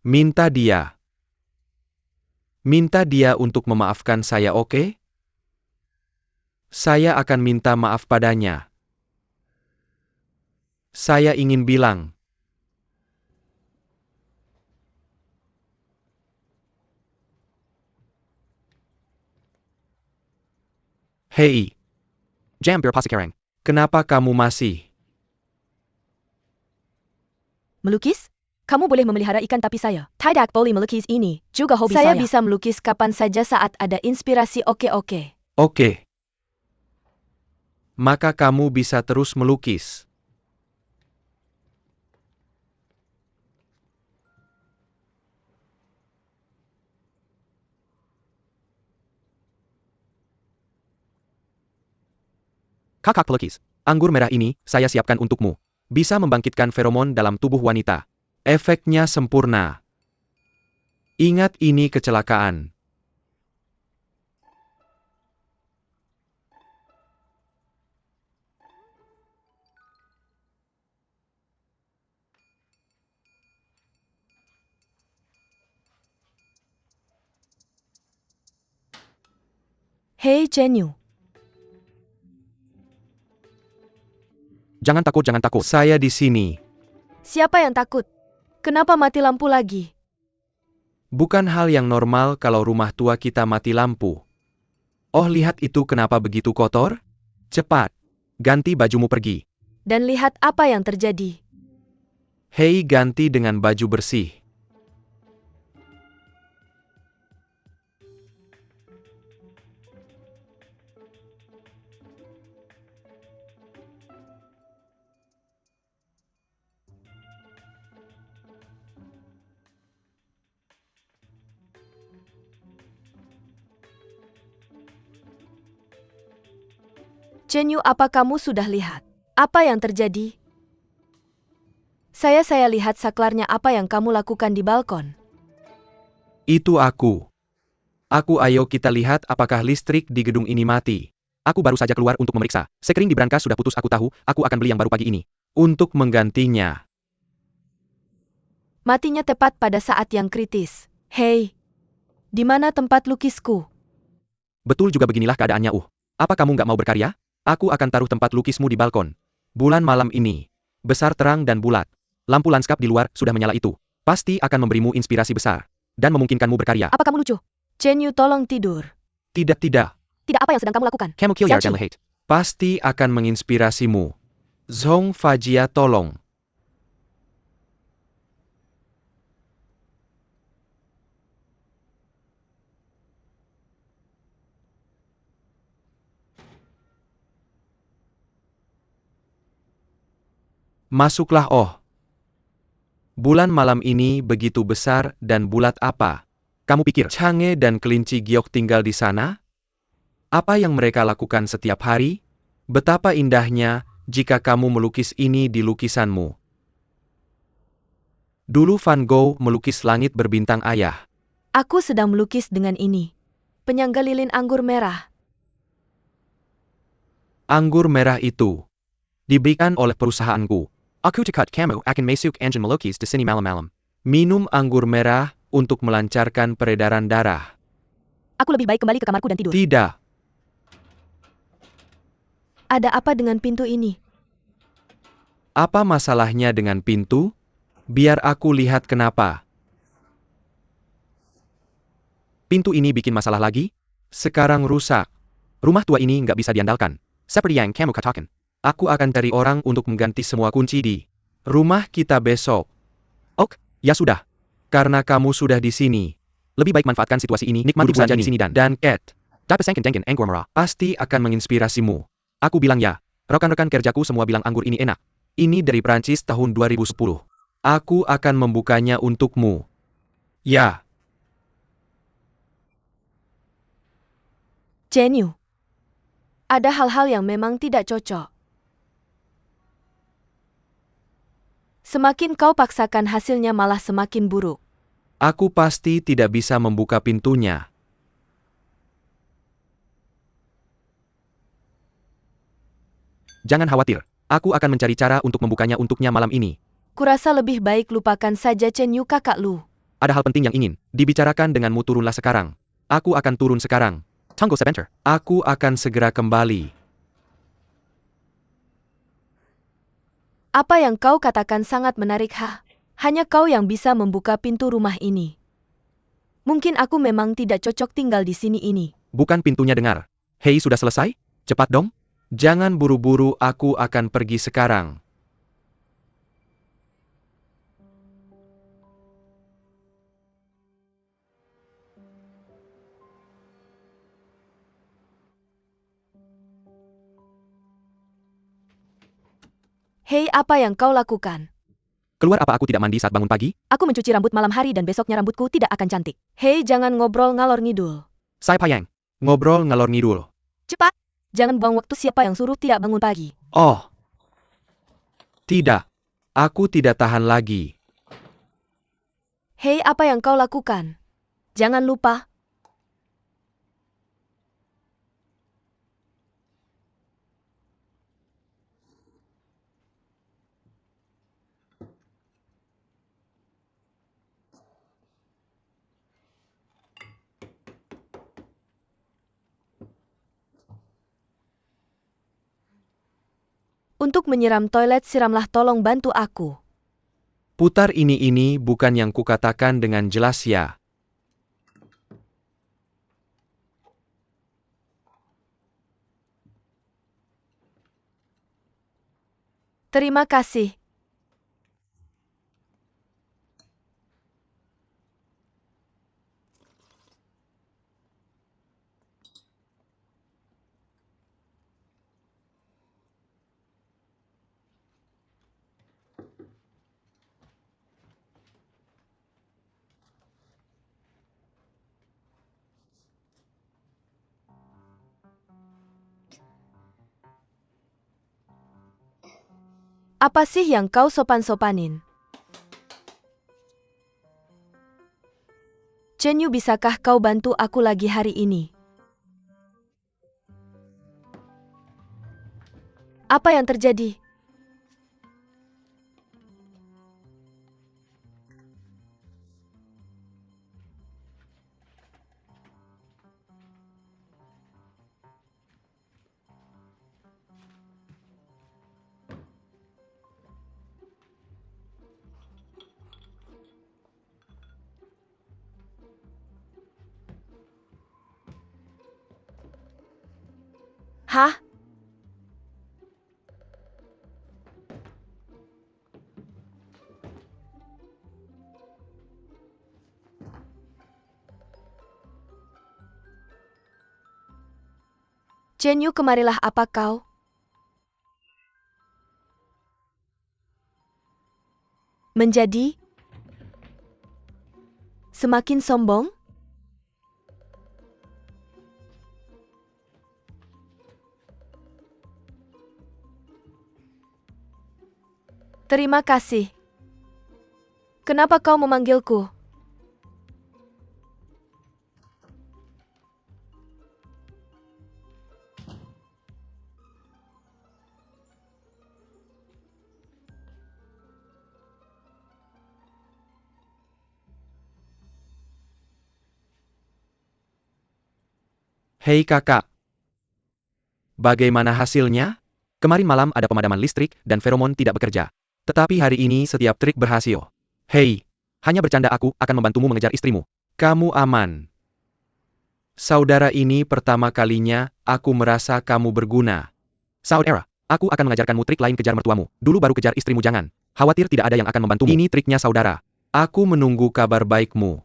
Minta dia untuk memaafkan saya, oke? Saya akan minta maaf padanya. Saya ingin bilang. Hei. Jambir Pasikarang. Kenapa kamu masih? Melukis? Kamu boleh memelihara ikan tapi saya tidak boleh melukis ini. Juga hobi Saya saya. bisa melukis kapan saja saat ada inspirasi. Oke. Oke. Maka kamu bisa terus melukis. Kakak pelukis, anggur merah ini saya siapkan untukmu. Bisa membangkitkan feromon dalam tubuh wanita. Efeknya sempurna. Ingat ini kecelakaan. Hei Chenyu. Jangan takut. Saya di sini. Siapa yang takut? Kenapa mati lampu lagi? Bukan hal yang normal kalau rumah tua kita mati lampu. Oh, lihat itu kenapa begitu kotor? Cepat. Ganti bajumu pergi. Dan lihat apa yang terjadi. Hei, ganti dengan baju bersih. Chenyu, apa kamu sudah lihat? Apa yang terjadi? Saya lihat saklarnya. Apa yang kamu lakukan di balkon? Itu aku. Ayo kita lihat apakah listrik di gedung ini mati. Aku baru saja keluar untuk memeriksa. Sekring di brankas sudah putus. Aku tahu, aku akan beli yang baru pagi ini. Untuk menggantinya. Matinya tepat pada saat yang kritis. Hei, di mana tempat lukisku? Betul juga beginilah keadaannya. Apa kamu nggak mau berkarya? Aku akan taruh tempat lukismu di balkon. Bulan malam ini besar, terang dan bulat. Lampu lanskap di luar sudah menyala itu. Pasti akan memberimu inspirasi besar dan memungkinkanmu berkarya. Apa kamu lucu? Chen Yu, tolong tidur. Tidak, tidak. Tidak, apa yang sedang kamu lakukan? Kamu kill Xiaoqi. dan hate. Pasti akan menginspirasimu. Zhong Fajia, tolong. Masuklah, oh. Bulan malam ini begitu besar dan bulat apa? Kamu pikir Chang'e dan kelinci giok tinggal di sana? Apa yang mereka lakukan setiap hari? Betapa indahnya jika kamu melukis ini di lukisanmu. Dulu Van Gogh melukis langit berbintang ayah. Aku sedang melukis dengan ini. Penyangga lilin anggur merah. Anggur merah itu diberikan oleh perusahaanku. Aku dekat kamu akan masuk engine melukis di sini malam-malam. Minum anggur merah untuk melancarkan peredaran darah. Aku lebih baik kembali ke kamarku dan tidur. Tidak. Ada apa dengan pintu ini? Apa masalahnya dengan pintu? Biar aku lihat kenapa. Pintu ini bikin masalah lagi? Sekarang rusak. Rumah tua ini nggak bisa diandalkan. Seperti yang kamu katakan. Aku akan cari orang untuk mengganti semua kunci di rumah kita besok. Ok, ya sudah. Karena kamu sudah di sini. Lebih baik manfaatkan situasi ini, nikmati saja di sini dan Cat. Dapat dengen anggur merah. Pasti akan menginspirasimu. Aku bilang ya. Rekan-rekan kerjaku semua bilang anggur ini enak. Ini dari Prancis tahun 2010. Aku akan membukanya untukmu. Ya. Chen Yu. Ada hal-hal yang memang tidak cocok. Semakin kau paksakan hasilnya malah semakin buruk. Aku pasti tidak bisa membuka pintunya. Jangan khawatir. Aku akan mencari cara untuk membukanya untuknya malam ini. Kurasa lebih baik lupakan saja Chen Yu, kakak Lu. Ada hal penting yang ingin dibicarakan denganmu, turunlah sekarang. Aku akan turun sekarang. Tunggu sebentar. Aku akan segera kembali. Apa yang kau katakan sangat menarik, ha? Hanya kau yang bisa membuka pintu rumah ini. Mungkin aku memang tidak cocok tinggal di sini ini. Bukan pintunya, dengar. Hei, sudah selesai? Cepat dong. Jangan buru-buru, aku akan pergi sekarang. Hei, apa yang kau lakukan? Keluar, apa aku tidak mandi saat bangun pagi? Aku mencuci rambut malam hari dan besoknya rambutku tidak akan cantik. Hei, jangan ngobrol ngalor ngidul. Saya Payang. Ngobrol ngalor ngidul. Cepat! Jangan buang waktu, siapa yang suruh tidak bangun pagi. Oh. Tidak. Aku tidak tahan lagi. Hei, apa yang kau lakukan? Jangan lupa. Untuk menyiram toilet, siramlah, tolong bantu aku. Putar ini bukan yang kukatakan dengan jelas ya. Terima kasih. Apa sih yang kau sopan-sopanin? Chen Yu, bisakah kau bantu aku lagi hari ini? Apa yang terjadi? Hah? Chen Yu, kemarilah, apa kau? Menjadi semakin sombong? Terima kasih. Kenapa kau memanggilku? Hei kakak. Bagaimana hasilnya? Kemarin malam ada pemadaman listrik dan feromon tidak bekerja. Tetapi hari ini setiap trik berhasil. Hei, hanya bercanda, aku akan membantumu mengejar istrimu. Kamu aman. Saudara, ini pertama kalinya aku merasa kamu berguna. Saudara, aku akan mengajarkanmu trik lain kejar mertuamu. Dulu baru kejar istrimu, jangan. Khawatir tidak ada yang akan membantumu. Ini triknya saudara. Aku menunggu kabar baikmu.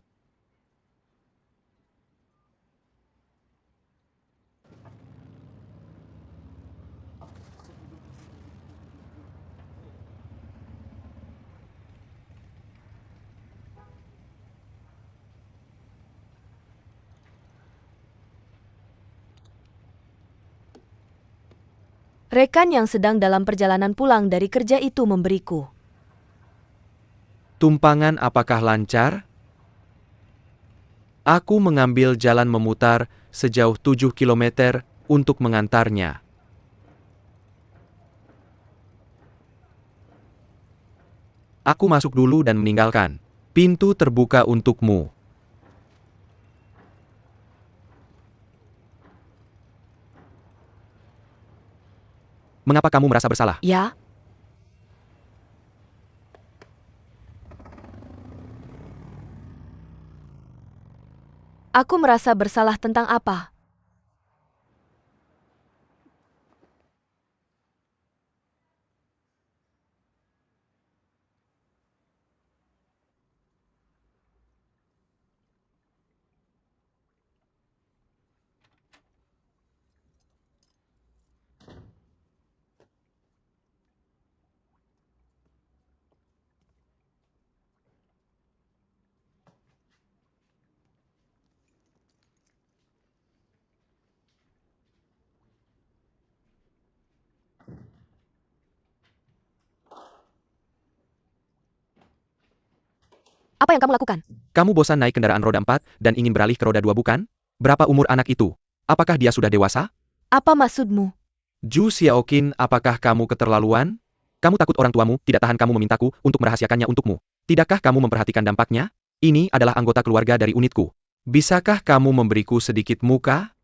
Rekan yang sedang dalam perjalanan pulang dari kerja itu memberiku. Tumpangan apakah lancar? Aku mengambil jalan memutar sejauh 7 kilometer untuk mengantarnya. Aku masuk dulu dan meninggalkan. Pintu terbuka untukmu. Mengapa kamu merasa bersalah? Ya? Aku merasa bersalah tentang apa? Apa yang kamu lakukan? Kamu bosan naik kendaraan roda 4 dan ingin beralih ke roda 2, bukan? Berapa umur anak itu? Apakah dia sudah dewasa? Apa maksudmu? Ju Xiaoqin, apakah kamu keterlaluan? Kamu takut orang tuamu tidak tahan kamu memintaku untuk merahasiakannya untukmu. Tidakkah kamu memperhatikan dampaknya? Ini adalah anggota keluarga dari unitku. Bisakah kamu memberiku sedikit muka?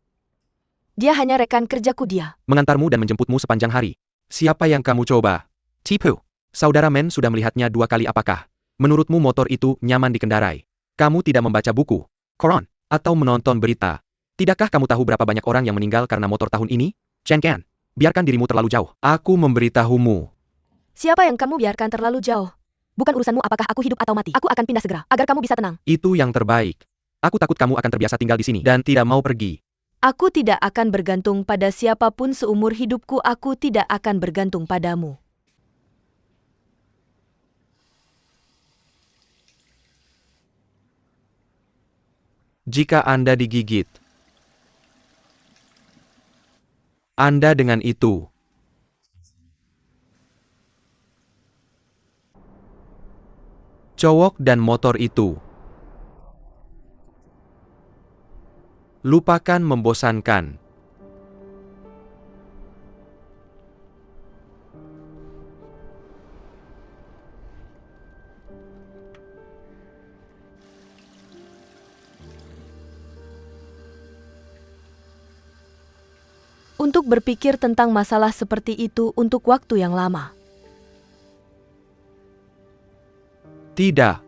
Dia hanya rekan kerjaku dia. Mengantarmu dan menjemputmu sepanjang hari. Siapa yang kamu coba? Tipu. Saudara Men sudah melihatnya 2 kali, apakah menurutmu motor itu nyaman dikendarai? Kamu tidak membaca buku, koran, atau menonton berita. Tidakkah kamu tahu berapa banyak orang yang meninggal karena motor tahun ini? Chen Qian, biarkan dirimu terlalu jauh. Aku memberitahumu. Siapa yang kamu biarkan terlalu jauh? Bukan urusanmu apakah aku hidup atau mati. Aku akan pindah segera, agar kamu bisa tenang. Itu yang terbaik. Aku takut kamu akan terbiasa tinggal di sini dan tidak mau pergi. Aku tidak akan bergantung pada siapapun seumur hidupku. Aku tidak akan bergantung padamu. Jika Anda digigit, Anda dengan itu cowok dan motor itu. Lupakan membosankan. Untuk berpikir tentang masalah seperti itu untuk waktu yang lama. Tidak.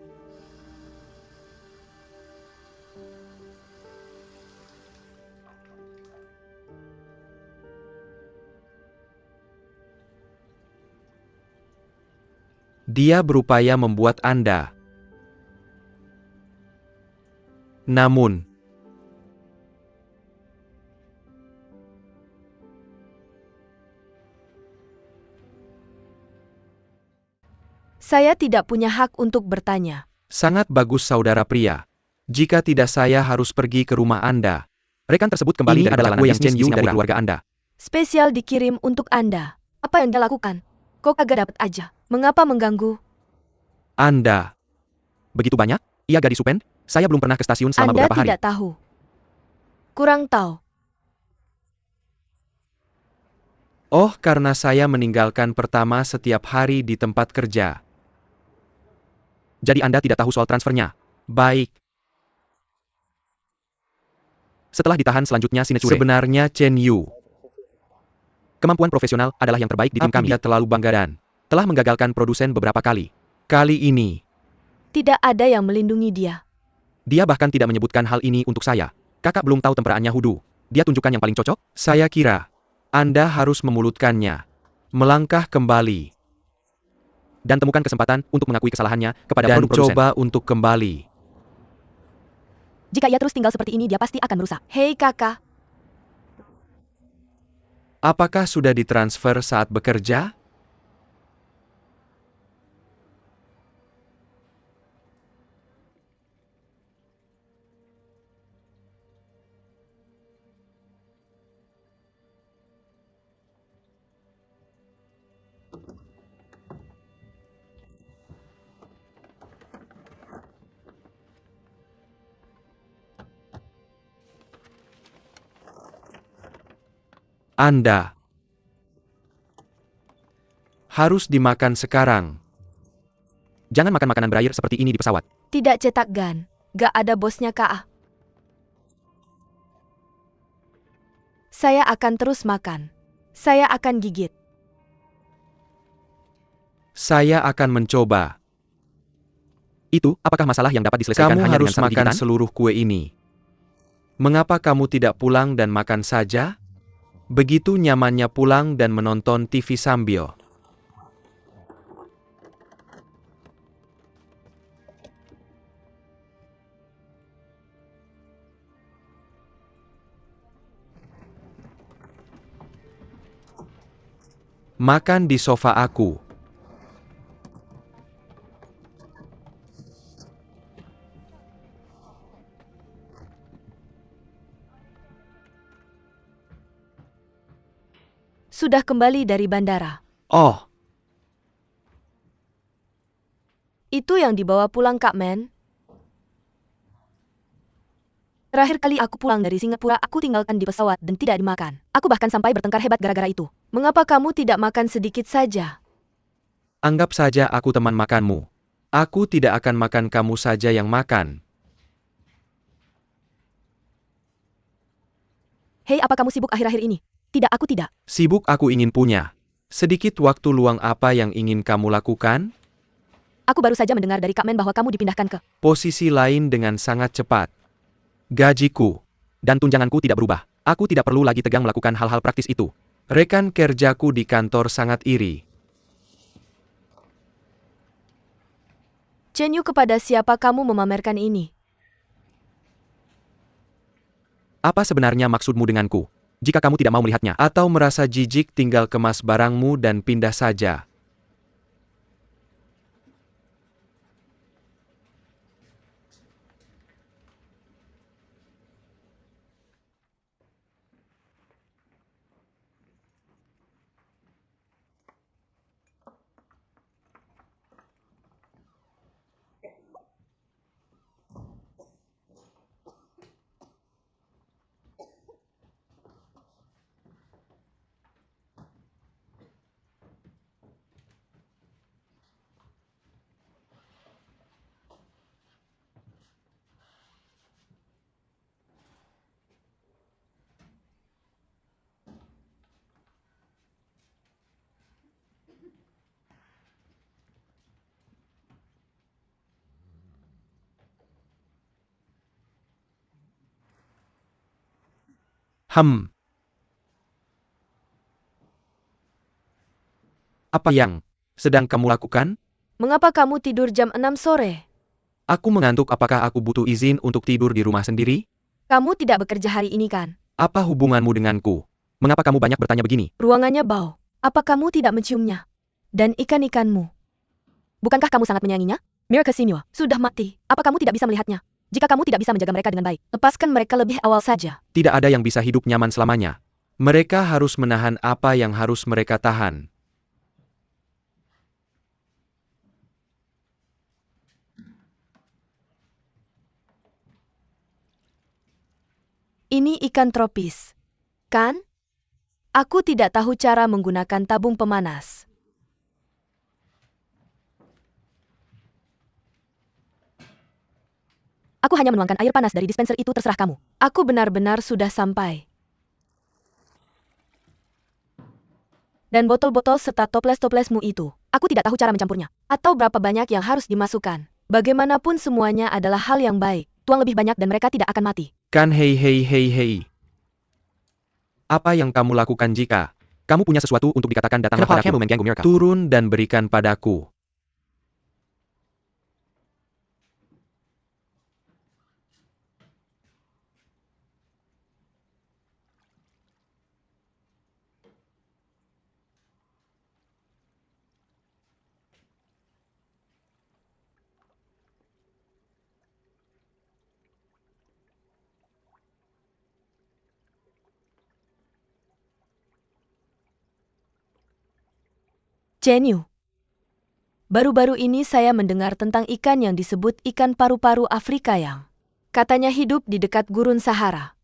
Dia berupaya membuat Anda. Namun, Saya tidak punya hak untuk bertanya. sangat bagus saudara pria. Jika tidak saya harus pergi ke rumah Anda. Rekan tersebut kembali Ini dari adalah perjalanan kue yang bisnis Chen di Yu Singapura dari keluarga Anda. Spesial dikirim untuk Anda. Apa yang dia lakukan? Kok kagak dapat aja? Mengapa mengganggu? Anda. Begitu banyak? Iya gadis Supen, saya belum pernah ke stasiun selama Anda beberapa hari. tidak tahu. Kurang tahu. Oh, karena saya meninggalkan pertama setiap hari di tempat kerja. Jadi Anda tidak tahu soal transfernya. Baik. Setelah ditahan selanjutnya Sinecure. Sebenarnya Chen Yu. Kemampuan profesional adalah yang terbaik di tim kami. Dia terlalu bangga dan telah menggagalkan produsen beberapa kali. Kali ini, Tidak ada yang melindungi dia. dia bahkan tidak menyebutkan hal ini untuk saya. Kakak belum tahu temperaannya Hudu. Dia tunjukkan yang paling cocok? Saya kira Anda harus memulutkannya. Melangkah kembali. Dan temukan kesempatan untuk mengakui kesalahannya kepada produk produsen. Dan coba untuk kembali. Jika ia terus tinggal seperti ini dia pasti akan merusak. Hei kakak, Apakah sudah ditransfer saat bekerja? Anda harus dimakan sekarang. Jangan makan makanan berair seperti ini di pesawat. tidak cetak gan. Gak ada bosnya kak. Saya akan terus makan. Saya akan gigit. Saya akan mencoba. Itu, apakah masalah yang dapat diselesaikan Kamu hanya harus dengan satu makan gigitan? seluruh kue ini. Mengapa kamu tidak pulang dan makan saja? Begitu nyamannya pulang dan menonton TV sambil. Makan di sofa aku. Sudah kembali dari bandara. Oh, Itu yang dibawa pulang Kak Men. Terakhir kali aku pulang dari Singapura, aku tinggalkan di pesawat dan tidak dimakan. Aku bahkan sampai bertengkar hebat gara-gara itu. Mengapa kamu tidak makan sedikit saja? anggap saja aku teman makanmu. Aku tidak akan makan kamu saja yang makan. Hei, apa kamu sibuk akhir-akhir ini? Tidak, aku tidak. Sibuk aku ingin punya. Sedikit waktu luang apa yang ingin kamu lakukan? Aku baru saja mendengar dari Kak Men bahwa kamu dipindahkan ke Posisi lain dengan sangat cepat. Gajiku dan tunjanganku tidak berubah. Aku tidak perlu lagi tegang melakukan hal-hal praktis itu. Rekan kerjaku di kantor sangat iri. Chen Yu, kepada siapa kamu memamerkan ini? Apa sebenarnya maksudmu denganku? Jika kamu tidak mau melihatnya, atau merasa jijik, tinggal kemas barangmu dan pindah saja. Apa yang sedang kamu lakukan? Mengapa kamu tidur jam 6 sore? Aku mengantuk. Apakah aku butuh izin untuk tidur di rumah sendiri? Kamu tidak bekerja hari ini kan? Apa hubunganmu denganku? Mengapa kamu banyak bertanya begini? Ruangannya bau. Apa kamu tidak menciumnya? Dan ikan-ikanmu. Bukankah kamu sangat menyayanginya? Mira Casimiro sudah mati. Apa kamu tidak bisa melihatnya? Jika kamu tidak bisa menjaga mereka dengan baik, Lepaskan mereka lebih awal saja. Tidak ada yang bisa hidup nyaman selamanya. Mereka harus menahan apa yang harus mereka tahan. Ini ikan tropis. Kan? Aku tidak tahu cara menggunakan tabung pemanas. aku hanya menuangkan air panas dari dispenser itu, terserah kamu. Aku benar-benar sudah sampai. Dan botol-botol serta toples-toplesmu itu. Aku tidak tahu cara mencampurnya. Atau berapa banyak yang harus dimasukkan. Bagaimanapun semuanya adalah hal yang baik. Tuang lebih banyak dan mereka tidak akan mati. Kan hei. Apa yang kamu lakukan jika kamu punya sesuatu untuk dikatakan datanglah padaku. Turun dan berikan padaku. Jenny. Baru-baru ini saya mendengar tentang ikan yang disebut ikan paru-paru Afrika yang katanya hidup di dekat gurun Sahara.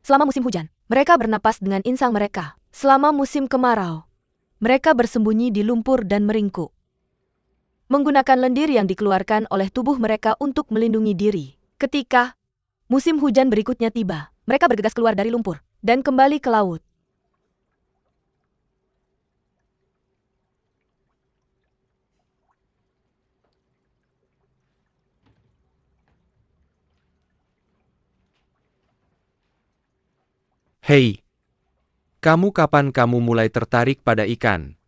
Selama musim hujan, Mereka bernapas dengan insang mereka. Selama musim kemarau, mereka bersembunyi di lumpur dan meringkuk. Menggunakan lendir yang dikeluarkan oleh tubuh mereka untuk melindungi diri. Ketika musim hujan berikutnya tiba, mereka bergegas keluar dari lumpur. dan kembali ke laut. Hei, kapan kamu mulai tertarik pada ikan?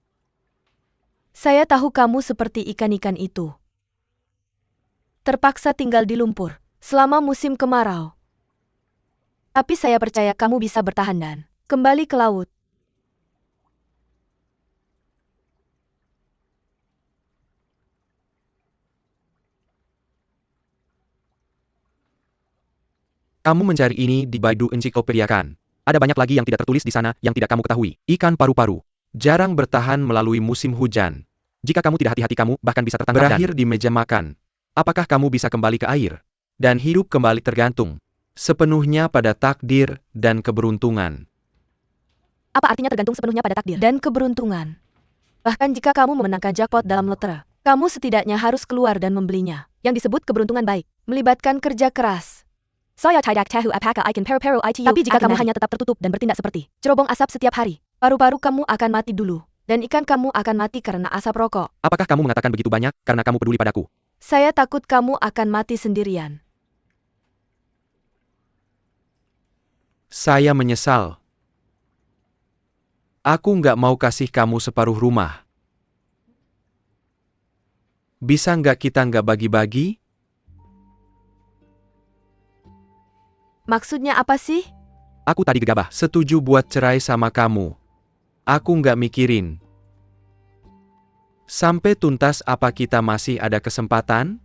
Saya tahu kamu seperti ikan-ikan itu. Terpaksa tinggal di lumpur selama musim kemarau. Tapi saya percaya kamu bisa bertahan dan kembali ke laut. Kamu mencari ini di Baidu Encyclopedia kan? Ada banyak lagi yang tidak tertulis di sana yang tidak kamu ketahui. Ikan paru-paru jarang bertahan melalui musim hujan. Jika kamu tidak hati-hati, kamu bahkan bisa tertangkap berakhir di meja makan. Apakah kamu bisa kembali ke air dan hidup kembali tergantung sepenuhnya pada takdir dan keberuntungan. Apa artinya tergantung sepenuhnya pada takdir? Dan keberuntungan. Bahkan jika kamu memenangkan jackpot dalam lotre, kamu setidaknya harus keluar dan membelinya. Yang disebut keberuntungan baik Melibatkan kerja keras. Saya tidak tahu apakah ikan paru-paru itu. Tapi jika kamu hanya tetap tertutup dan bertindak seperti cerobong asap setiap hari, Paru-paru kamu akan mati dulu. Dan ikan kamu akan mati karena asap rokok. Apakah kamu mengatakan begitu banyak karena kamu peduli padaku? Saya takut kamu akan mati sendirian. Saya menyesal. Aku nggak mau kasih kamu separuh rumah. Bisa nggak kita nggak bagi-bagi? Maksudnya apa sih? Aku tadi gegabah, setuju buat cerai sama kamu. Aku nggak mikirin. Sampai tuntas apa kita masih ada kesempatan?